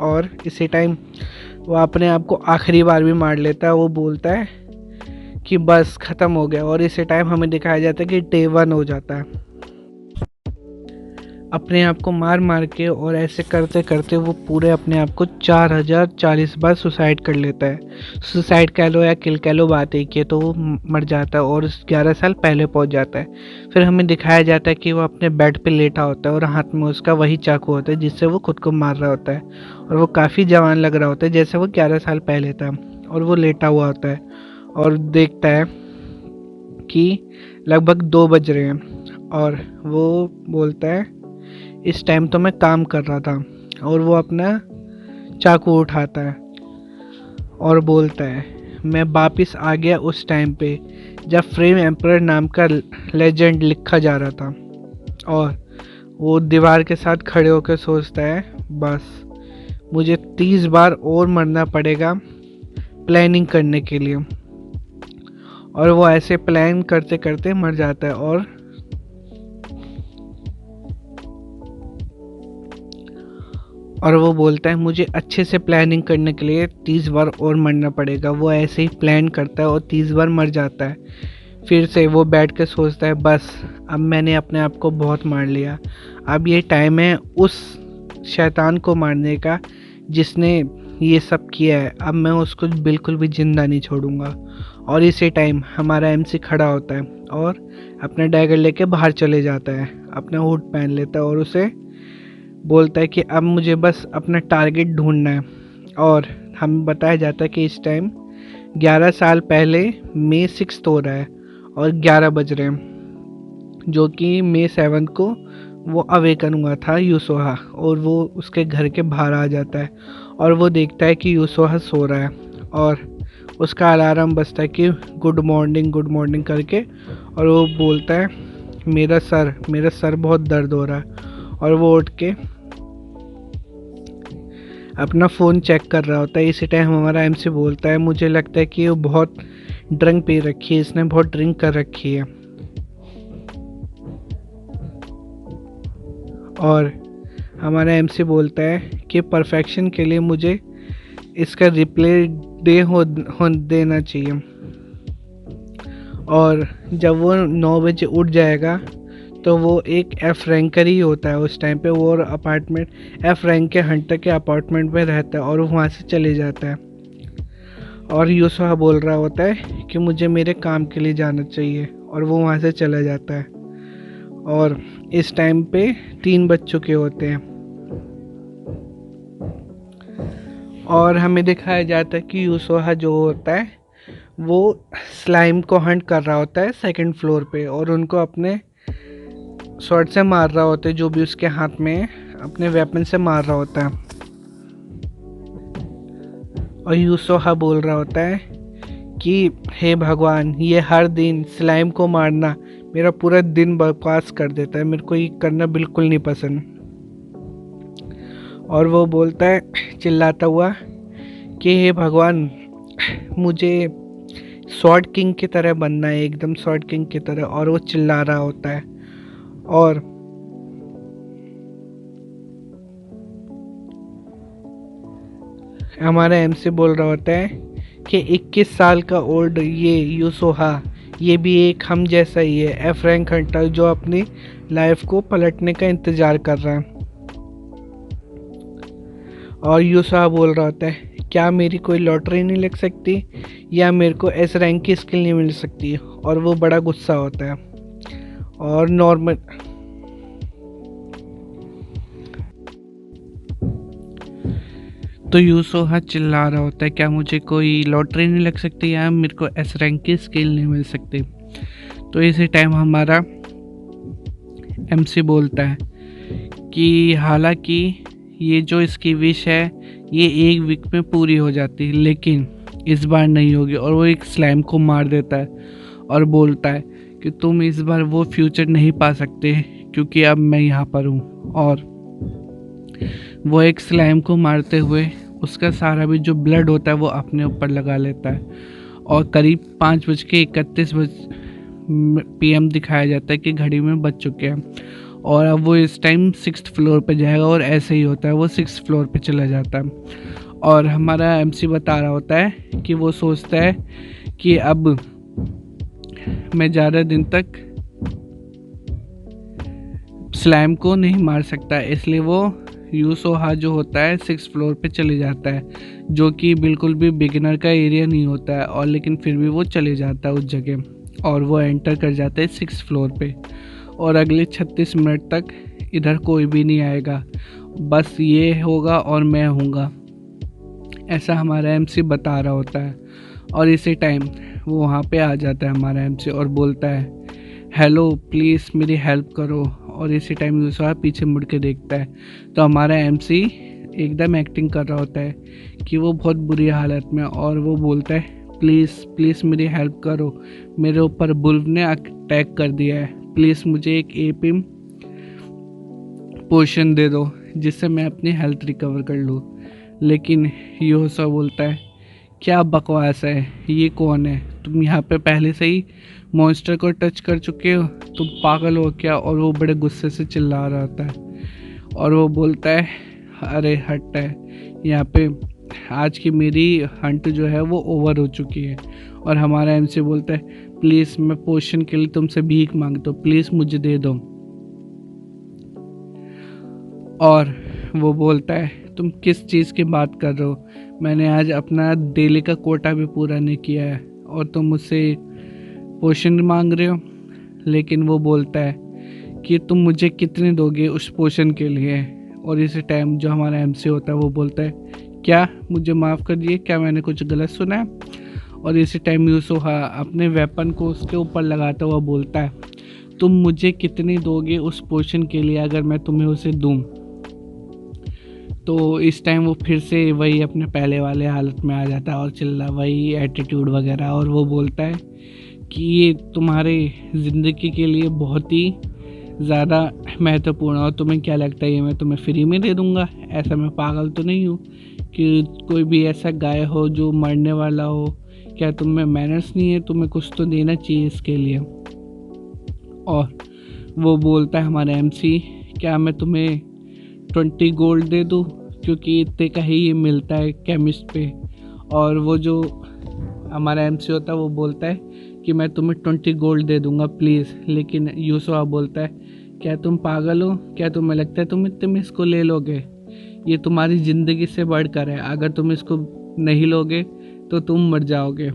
और इसी टाइम वो अपने आप को आखिरी बार भी मार लेता है। वो बोलता है कि बस ख़त्म हो गया। और इसी टाइम हमें दिखाया जाता है कि डे 1 हो जाता है। अपने आप को मार मार के और ऐसे करते करते वो पूरे अपने आप को 4040 बार सुसाइड कर लेता है। सुसाइड कह लो या किल कह लो, बात एक ही है। तो वो मर जाता है और 11 साल पहले पहुंच जाता है। फिर हमें दिखाया जाता है कि वो अपने बेड पे लेटा होता है और हाथ में उसका वही चाकू होता है जिससे वो खुद को मार रहा होता है। और वो काफ़ी जवान लग रहा होता है जैसे वो 11 साल पहले था। और वो लेटा हुआ होता है और देखता है कि लगभग 2 बज रहे हैं। और वो बोलता है इस टाइम तो मैं काम कर रहा था। और वो अपना चाकू उठाता है और बोलता है मैं वापिस आ गया उस टाइम पे जब फ्रेम एम्परर नाम का लेजेंड लिखा जा रहा था। और वो दीवार के साथ खड़े होकर सोचता है बस मुझे 30 बार और मरना पड़ेगा प्लानिंग करने के लिए। और वो ऐसे प्लान करते करते मर जाता है। और वो बोलता है मुझे अच्छे से प्लानिंग करने के लिए 30 बार और मरना पड़ेगा। वो ऐसे ही प्लान करता है और 30 बार मर जाता है। फिर से वो बैठ के सोचता है बस अब मैंने अपने आप को बहुत मार लिया, अब ये टाइम है उस शैतान को मारने का जिसने ये सब किया है। अब मैं उसको बिल्कुल भी ज़िंदा नहीं छोड़ूंगा। और इसी टाइम हमारा एमसी खड़ा होता है और अपना डैगर लेके बाहर चले जाता है, अपना हुड पहन लेता है और उसे बोलता है कि अब मुझे बस अपना टारगेट ढूंढना है। और हमें बताया जाता है कि इस टाइम 11 साल पहले मई 6 हो रहा है और 11 बज रहे हैं, जो कि मई 7 को वो अवेकन हुआ था यूसोहा। और वो उसके घर के बाहर आ जाता है और वो देखता है कि यूसोहा सो रहा है और उसका अलार्म बजता है कि गुड मॉर्निंग करके। और वो बोलता है मेरा सर बहुत दर्द हो रहा है। और वो उठ के अपना फ़ोन चेक कर रहा होता है। इसी टाइम हमारा एमसी बोलता है मुझे लगता है कि वो बहुत ड्रिंक पी रखी है, इसने बहुत ड्रिंक कर रखी है। और हमारा एमसी बोलता है कि परफेक्शन के लिए मुझे इसका रिप्ले हो देना चाहिए। और जब वो 9 बजे उठ जाएगा तो वो एक एफ रैंकर ही होता है उस टाइम पे। वो अपार्टमेंट एफ रैंक के हंटर के अपार्टमेंट में रहता है और वो वहाँ से चले जाता है। और यूसुहा बोल रहा होता है कि मुझे मेरे काम के लिए जाना चाहिए और वो वहाँ से चला जाता है। और इस टाइम पे 3 बज चुके होते हैं और हमें दिखाया जाता है कि यूसुहा जो होता है वो स्लाइम को हंट कर रहा होता है 2nd फ्लोर पे और उनको अपने शॉट से मार रहा होता है, जो भी उसके हाथ में अपने वेपन से मार रहा होता है। और यूसुहा बोल रहा होता है कि हे भगवान, ये हर दिन स्लाइम को मारना मेरा पूरा दिन बकवास कर देता है, मेरे को ये करना बिल्कुल नहीं पसंद। और वो बोलता है चिल्लाता हुआ कि हे भगवान, मुझे स्वॉर्ड किंग की तरह बनना है, एकदम स्वॉर्ड किंग की तरह। और वो चिल्ला रहा होता है। और हमारा एमसी बोल रहा होता है कि 21 साल का ओल्ड ये यूसुहा, ये भी एक हम जैसा ही है, एफ रैंक हंटर जो अपनी लाइफ को पलटने का इंतज़ार कर रहा है। और यूसुहा बोल रहा होता है क्या मेरी कोई लॉटरी नहीं लग सकती या मेरे को एस रैंक की स्किल नहीं मिल सकती। और वो बड़ा गुस्सा होता है। और नॉर्मल तो यूसुहा चिल्ला रहा होता है, क्या मुझे कोई लॉटरी नहीं लग सकती या मेरे को एस रैंक की स्किल नहीं मिल सकती। तो इसी टाइम हमारा एमसी बोलता है कि हालांकि ये जो इसकी विश है ये 1 वीक में पूरी हो जाती है, लेकिन इस बार नहीं होगी। और वो एक स्लाइम को मार देता है और बोलता है कि तुम इस बार वो फ्यूचर नहीं पा सकते क्योंकि अब मैं यहाँ पर हूँ। और वो एक स्लाइम को मारते हुए उसका सारा भी जो ब्लड होता है वो अपने ऊपर लगा लेता है। और करीब 5:31 PM दिखाया जाता है कि घड़ी में बज चुके हैं। और अब वो इस टाइम 6th फ्लोर पे जाएगा और ऐसे ही होता है, वो 6th फ्लोर पे चला जाता है। और हमारा एमसी बता रहा होता है कि वो सोचता है कि अब मैं ज़्यादा दिन तक स्लैम को नहीं मार सकता, इसलिए वो यूसोहा जो होता है 6th फ्लोर पे चले जाता है, जो कि बिल्कुल भी बिगिनर का एरिया नहीं होता है। और लेकिन फिर भी वो चले जाता है उस जगह और वो एंटर कर जाता है 6th फ्लोर पे। और अगले 36 मिनट तक इधर कोई भी नहीं आएगा, बस ये होगा और मैं हूँगा, ऐसा हमारा एमसी बता रहा होता है। और इसी टाइम वो वहाँ पे आ जाता है हमारा एमसी और बोलता है, हेलो प्लीज़ मेरी हेल्प करो। और इसी टाइम यूसुहा पीछे मुड़ के देखता है तो हमारा एमसी एकदम एक्टिंग कर रहा होता है कि वो बहुत बुरी हालत में। और वो बोलता है, प्लीज़ प्लीज़ मेरी हेल्प करो, मेरे ऊपर बुल्व ने अटैक कर दिया है, प्लीज़ मुझे एक एपिम पोशन दे दो जिससे मैं अपनी हेल्थ रिकवर कर लूँ। लेकिन यूसुहा बोलता है, क्या बकवास है, ये कौन है, तुम यहाँ पे पहले से ही मॉन्स्टर को टच कर चुके हो, तुम पागल हो क्या। और वो बड़े गुस्से से चिल्ला रहा होता है और वो बोलता है, अरे हट है, यहाँ पे आज की मेरी हंट जो है वो ओवर हो चुकी है। और हमारा एमसी बोलता है, प्लीज़ मैं पोशन के लिए तुमसे भीख मांगता हूँ, प्लीज़ मुझे दे दो। और वो बोलता है, तुम किस चीज़ की बात कर रहे हो, मैंने आज अपना डेली का कोटा भी पूरा नहीं किया है और तुम मुझसे पोशन मांग रहे हो। लेकिन वो बोलता है कि तुम मुझे कितने दोगे उस पोशन के लिए। और इसी टाइम जो हमारा एमसी होता है वो बोलता है, क्या मुझे माफ़ कर दिए, क्या मैंने कुछ गलत सुना है। और इसी टाइम यूसुहा अपने वेपन को उसके ऊपर लगाता हुआ बोलता है, तुम मुझे कितने दोगे उस पोशन के लिए अगर मैं तुम्हें उसे दूँ। तो इस टाइम वो फिर से वही अपने पहले वाले हालत में आ जाता है और चिल्ला वही एटीट्यूड वगैरह। और वो बोलता है कि ये तुम्हारे ज़िंदगी के लिए बहुत ही ज़्यादा महत्वपूर्ण है और तुम्हें क्या लगता है ये मैं तुम्हें फ्री में दे दूँगा, ऐसा मैं पागल तो नहीं हूँ कि कोई भी ऐसा गाय हो जो मरने वाला हो, क्या तुम में मैनर्स नहीं है, तुम्हें कुछ तो देना चाहिए इसके लिए। और वो बोलता है हमारा एमसी, क्या मैं तुम्हें 20 गोल्ड दे दूँ, क्योंकि इतने का ही ये मिलता है केमिस्ट पे। और वो जो हमारा एमसी होता है वो बोलता है कि मैं तुम्हें 20 गोल्ड दे दूंगा प्लीज़। लेकिन यूसुहा बोलता है, क्या तुम पागल हो, क्या तुम्हें लगता है तुम इतने में इसको ले लोगे, ये तुम्हारी ज़िंदगी से बढ़कर है, अगर तुम इसको नहीं लोगे तो तुम मर जाओगे,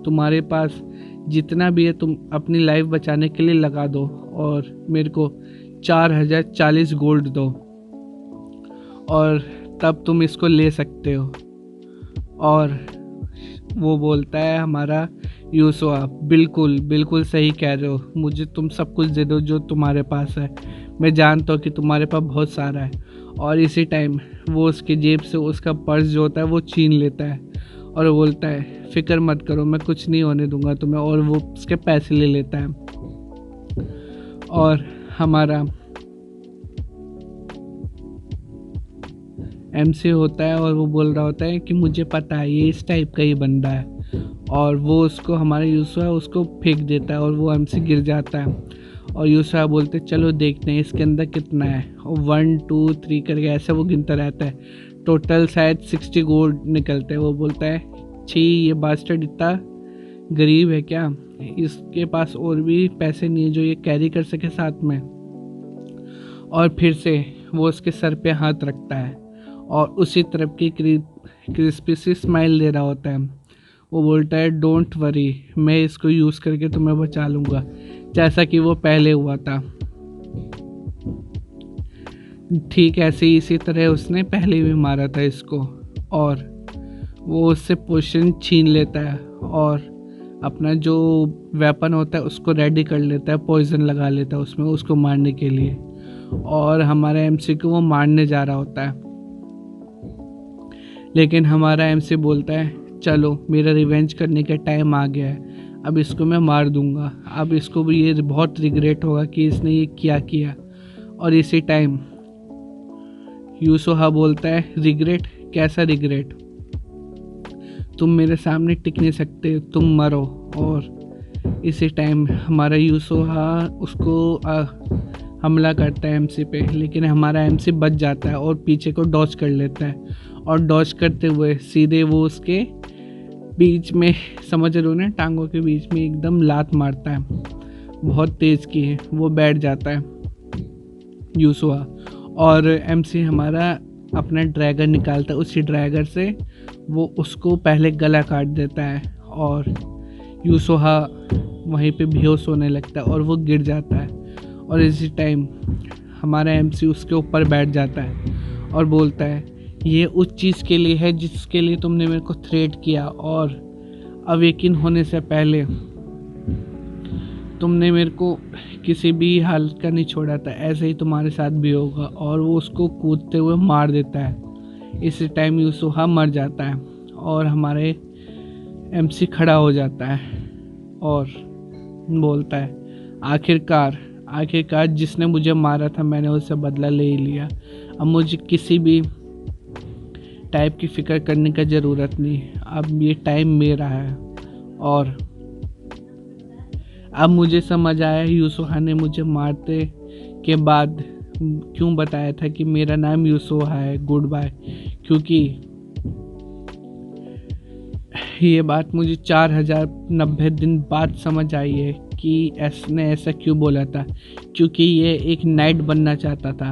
तुम्हारे पास जितना भी है तुम अपनी लाइफ बचाने के लिए लगा दो और मेरे को 4040 गोल्ड दो और तब तुम इसको ले सकते हो। और वो बोलता है हमारा यूसुहा, बिल्कुल बिल्कुल सही कह रहे हो, मुझे तुम सब कुछ दे दो जो तुम्हारे पास है, मैं जानता हूँ कि तुम्हारे पास बहुत सारा है। और इसी टाइम वो उसके जेब से उसका पर्स जो होता है वो छीन लेता है और वो बोलता है, फिक्र मत करो, मैं कुछ नहीं होने दूंगा तुम्हें। और वो उसके पैसे ले लेता है। और हमारा एमसी होता है और वो बोल रहा होता है कि मुझे पता है ये इस टाइप का ही बंदा है। और वो उसको हमारा यूसुहा उसको फेंक देता है और वो एमसी गिर जाता है। और यूसुहा बोलते चलो देखते हैं इसके अंदर कितना है, और 1 2 3 करके ऐसे वो गिनता रहता है, टोटल शायद 60 गोल्ड निकलते हैं। वो बोलता है, छी ये बास्टर्ड इतना गरीब है क्या, इसके पास और भी पैसे नहीं है जो ये कैरी कर सके साथ में। और फिर से वो उसके सर पे हाथ रखता है और उसी तरफ की क्रिस्पी सी स्माइल दे रहा होता है। वो बोलता है, डोंट वरी, मैं इसको यूज़ करके तुम्हें बचा लूँगा, जैसा कि वो पहले हुआ था। ठीक ऐसे ही इसी तरह उसने पहले भी मारा था इसको। और वो उससे पोजीशन छीन लेता है और अपना जो वेपन होता है उसको रेडी कर लेता है, पॉइजन लगा लेता है उसमें उसको मारने के लिए। और हमारा एमसी को वो मारने जा रहा होता है, लेकिन हमारा एमसी बोलता है चलो मेरा रिवेंज करने का टाइम आ गया है, अब इसको मैं मार दूंगा, अब इसको भी ये बहुत रिग्रेट होगा कि इसने ये क्या किया। और इसी टाइम यूसोहा बोलता है रिग्रेट? कैसा रिग्रेट? तुम मेरे सामने टिक नहीं सकते, तुम मरो। और इसी टाइम हमारा यूसोहा उसको हमला करता है एमसी पे, लेकिन हमारा एमसी बच जाता है और पीछे को डॉज कर लेता है। और डॉज करते हुए सीधे वो उसके बीच में, समझ रहे हो ना, टांगों के बीच में एकदम लात मारता है, बहुत तेज़ की है। वो बैठ जाता है यूसुआ, और एमसी हमारा अपना ड्रैगन निकालता है, उसी ड्रैगन से वो उसको पहले गला काट देता है और यूसुआ वहीं पे बेहोश होने लगता है और वो गिर जाता है। और इसी टाइम हमारा एमसी उसके ऊपर बैठ जाता है और बोलता है ये उस चीज़ के लिए है जिसके लिए तुमने मेरे को थ्रेट किया, और अवेकिन होने से पहले तुमने मेरे को किसी भी हालत का नहीं छोड़ा था, ऐसे ही तुम्हारे साथ भी होगा। और वो उसको कूदते हुए मार देता है। इसी टाइम यूसुहा मर जाता है और हमारे एमसी खड़ा हो जाता है और बोलता है आखिरकार जिसने मुझे मारा था मैंने उससे बदला ले ही लिया, अब मुझे किसी भी टाइप की फ़िक्र करने का ज़रूरत नहीं, अब ये टाइम मेरा है। और अब मुझे समझ आया यूसुहा ने मुझे मारते के बाद क्यों बताया था कि मेरा नाम यूसुहा है, गुड बाय, क्योंकि ये बात मुझे 4090 दिन बाद समझ आई है कि इसने ऐसा क्यों बोला था, क्योंकि ये एक नाइट बनना चाहता था,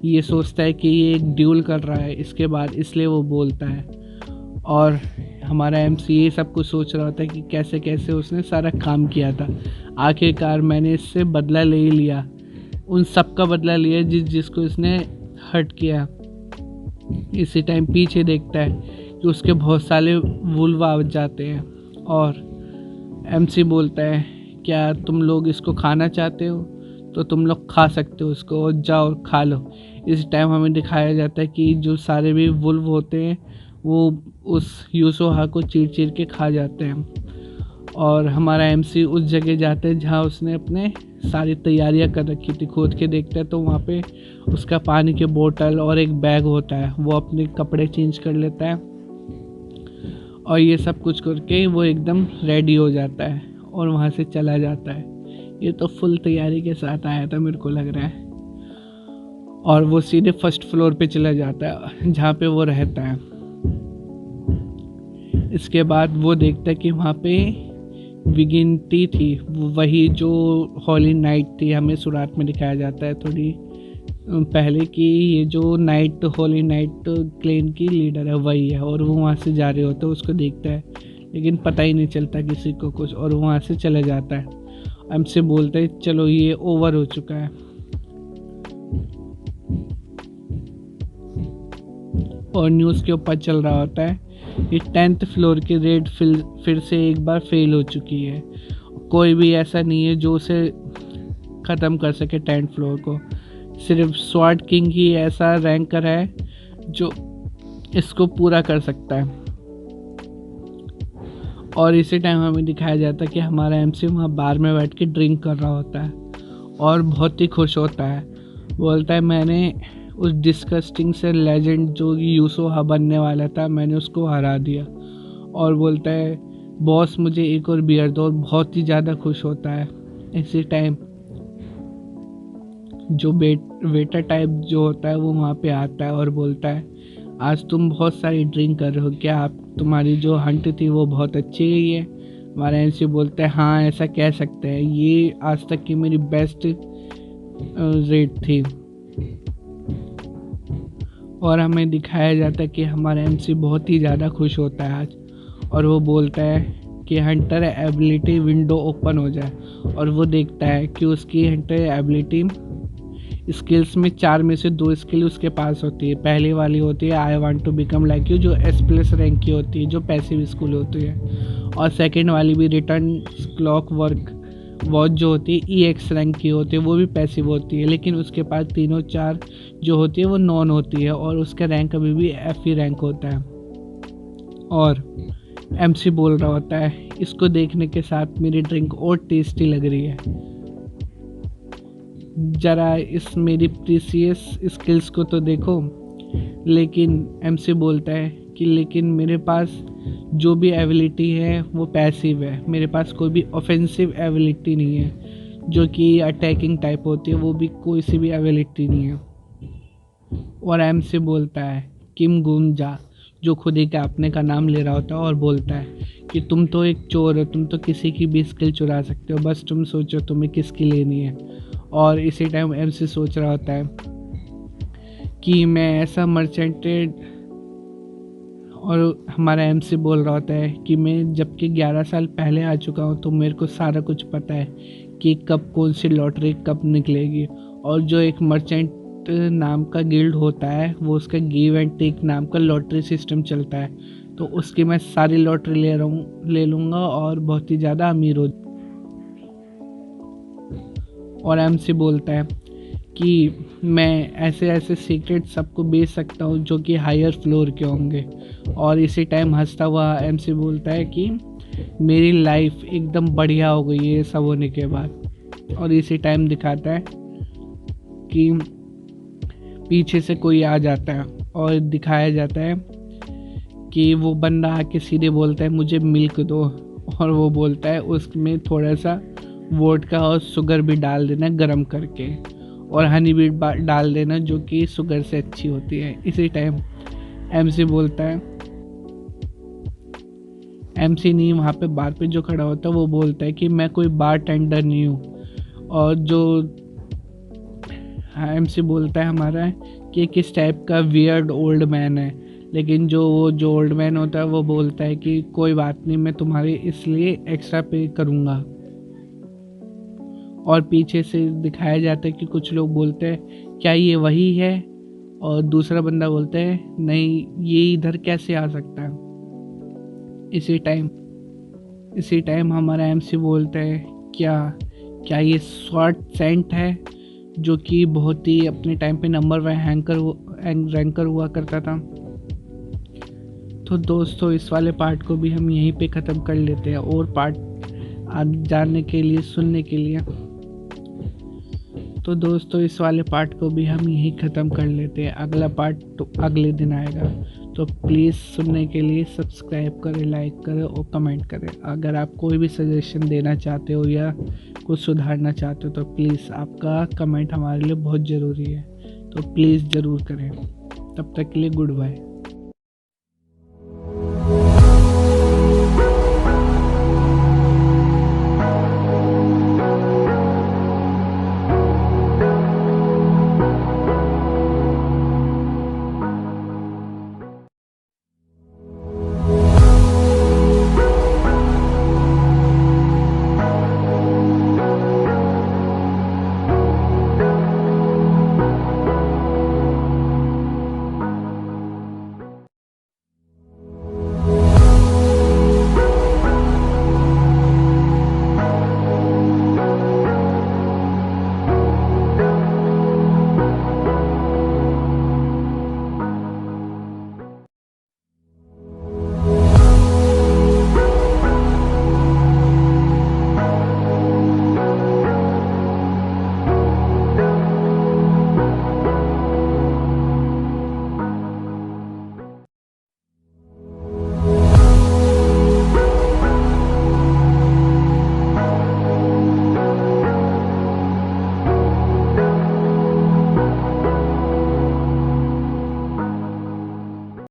ये सोचता है कि ये एक ड्यूल कर रहा है इसके बाद, इसलिए वो बोलता है। और हमारा एमसी ये सब कुछ सोच रहा था कि कैसे कैसे उसने सारा काम किया था, आखिरकार मैंने इससे बदला ले ही लिया, उन सब का बदला लिया जिसको इसने हर्ट किया। इसी टाइम पीछे देखता है कि उसके बहुत सारे वुल्व आ जाते हैं और एमसी बोलता है क्या तुम लोग इसको खाना चाहते हो तो तुम लोग खा सकते हो इसको, और जाओ खा लो। इस टाइम हमें दिखाया जाता है कि जो सारे भी वुल्व होते हैं वो उस यूसुहा को चीर चीर के खा जाते हैं। और हमारा एमसी उस जगह जाता है जहाँ उसने अपने सारी तैयारियां कर रखी थी। खोद के देखता है तो वहाँ पे उसका पानी के बोतल और एक बैग होता है, वो अपने कपड़े चेंज कर लेता है और ये सब कुछ करके वो एकदम रेडी हो जाता है और वहाँ से चला जाता है। ये तो फुल तैयारी के साथ आया था मेरे को लग रहा है। और वो सीधे फर्स्ट फ्लोर पे चला जाता है जहाँ पे वो रहता है। इसके बाद वो देखता है कि वहाँ पे विगिनती थी, वही जो होली नाइट थी, हमें शुरुआत में दिखाया जाता है थोड़ी पहले कि ये जो नाइट होली नाइट क्लेन की लीडर है वही है, और वो वहाँ से जा रहे होते हैं, उसको देखता है लेकिन पता ही नहीं चलता किसी को कुछ, और वो वहाँ से चले जाता है। हमसे बोलते हैं चलो ये ओवर हो चुका है। और न्यूज़ के ऊपर चल रहा होता है कि 10th फ्लोर की रेड फिर से एक बार फेल हो चुकी है, कोई भी ऐसा नहीं है जो उसे ख़त्म कर सके 10th फ्लोर को, सिर्फ स्वॉर्ड किंग ही ऐसा रैंकर है जो इसको पूरा कर सकता है। और इसी टाइम हमें दिखाया जाता है कि हमारा एमसी वहाँ बार में बैठ के ड्रिंक कर रहा होता है और बहुत ही खुश होता है। बोलता है मैंने उस डिस्कस्टिंग से लेजेंड जो यूसुहा बनने वाला था मैंने उसको हरा दिया। और बोलता है बॉस मुझे एक और बियर दो, और बहुत ही ज़्यादा खुश होता है। इसी टाइम जो वेटर टाइप जो होता है वो वहाँ पे आता है और बोलता है आज तुम बहुत सारी ड्रिंक कर रहे हो, क्या आप तुम्हारी जो हंट थी वो बहुत अच्छी गई है? हमारा एमसी बोलता है हाँ ऐसा कह सकते हैं, ये आज तक की मेरी बेस्ट रेट थी। और हमें दिखाया जाता है कि हमारा एमसी बहुत ही ज़्यादा खुश होता है आज, और वो बोलता है कि हंटर एबिलिटी विंडो ओपन हो जाए, और वो देखता है कि उसकी हंटर एबिलिटी स्किल्स में 4 में से 2 स्किल उसके पास होती है। पहली वाली होती है I want to become like you, जो S+ रैंक की होती है, जो पैसिव स्किल होती है। और सेकंड वाली भी रिटर्न क्लॉक वर्क वॉच जो होती है EX रैंक की होती है, वो भी पैसिव होती है। लेकिन उसके पास तीनों 4 जो होती है वो नॉन होती है और उसका रैंक अभी भी FE रैंक होता है। और MC बोल रहा होता है, इसको देखने के साथ मेरी ड्रिंक और टेस्टी लग रही है, ज़रा इस मेरी प्रीसियस स्किल्स को तो देखो। लेकिन MC बोलता है कि लेकिन मेरे पास जो भी एबिलिटी है वो पैसिव है, मेरे पास कोई भी ऑफेंसिव एबिलिटी नहीं है, जो कि अटैकिंग टाइप होती है वो भी कोई सी भी एबिलिटी नहीं है। और MC बोलता है किम गुंजा, जो खुद ही के अपने का नाम ले रहा होता है, और बोलता है कि तुम तो एक चोर हो, तुम तो किसी की भी स्किल चुरा सकते हो, बस तुम सोचो तुम्हें किसकी लेनी है। और इसी टाइम MC सोच रहा होता है कि मैं ऐसा मर्चेंटेड, और हमारा MC बोल रहा होता है कि मैं जबकि 11 साल पहले आ चुका हूँ तो मेरे को सारा कुछ पता है कि कब कौन सी लॉटरी कब निकलेगी। और जो एक मर्चेंट नाम का गिल्ड होता है वो उसका गिव एंड टेक नाम का लॉटरी सिस्टम चलता है, तो उसकी मैं सारी लॉटरी ले लूँगा और बहुत ही ज़्यादा अमीर हो। और MC बोलता है कि मैं ऐसे ऐसे सीक्रेट सबको बेच सकता हूँ जो कि हायर फ्लोर के होंगे। और इसी टाइम हंसता हुआ MC बोलता है कि मेरी लाइफ एकदम बढ़िया हो गई है ये सब होने के बाद। और इसी टाइम दिखाता है कि पीछे से कोई आ जाता है और दिखाया जाता है कि वो बंदा आके सीधे बोलता है मुझे मिल्क दो, और वो बोलता है उसमें थोड़ा सा वोडका और शुगर भी डाल देना गरम करके, और हनी भी डाल देना जो कि शुगर से अच्छी होती है। इसी टाइम MC बोलता है, MC नहीं, वहाँ पे बार पे जो खड़ा होता है वो बोलता है कि मैं कोई बार टेंडर नहीं हूँ। और जो MC बोलता है हमारा कि किस टाइप का वियर्ड ओल्ड मैन है। लेकिन जो ओल्ड मैन होता है वो बोलता है कि कोई बात नहीं, मैं तुम्हारे इसलिए एक्स्ट्रा पे करूँगा। और पीछे से दिखाया जाता है कि कुछ लोग बोलते हैं क्या ये वही है, और दूसरा बंदा बोलता है नहीं, ये इधर कैसे आ सकता है। इसी टाइम हमारा MC बोलता है क्या ये शॉर्ट सेंट है, जो कि बहुत ही अपने टाइम पे नंबर 1 रैंकर हुआ करता था। तो दोस्तों इस वाले पार्ट को भी हम यहीं पे ख़त्म कर लेते हैं, और पार्ट जानने के लिए, सुनने के लिए। तो दोस्तों इस वाले पार्ट को भी हम यहीं ख़त्म कर लेते हैं, अगला पार्ट तो अगले दिन आएगा। तो प्लीज़ सुनने के लिए सब्सक्राइब करें, लाइक करें और कमेंट करें। अगर आप कोई भी सजेशन देना चाहते हो या कुछ सुधारना चाहते हो तो प्लीज़ आपका कमेंट हमारे लिए बहुत ज़रूरी है, तो प्लीज़ ज़रूर करें। तब तक के लिए गुड बाय।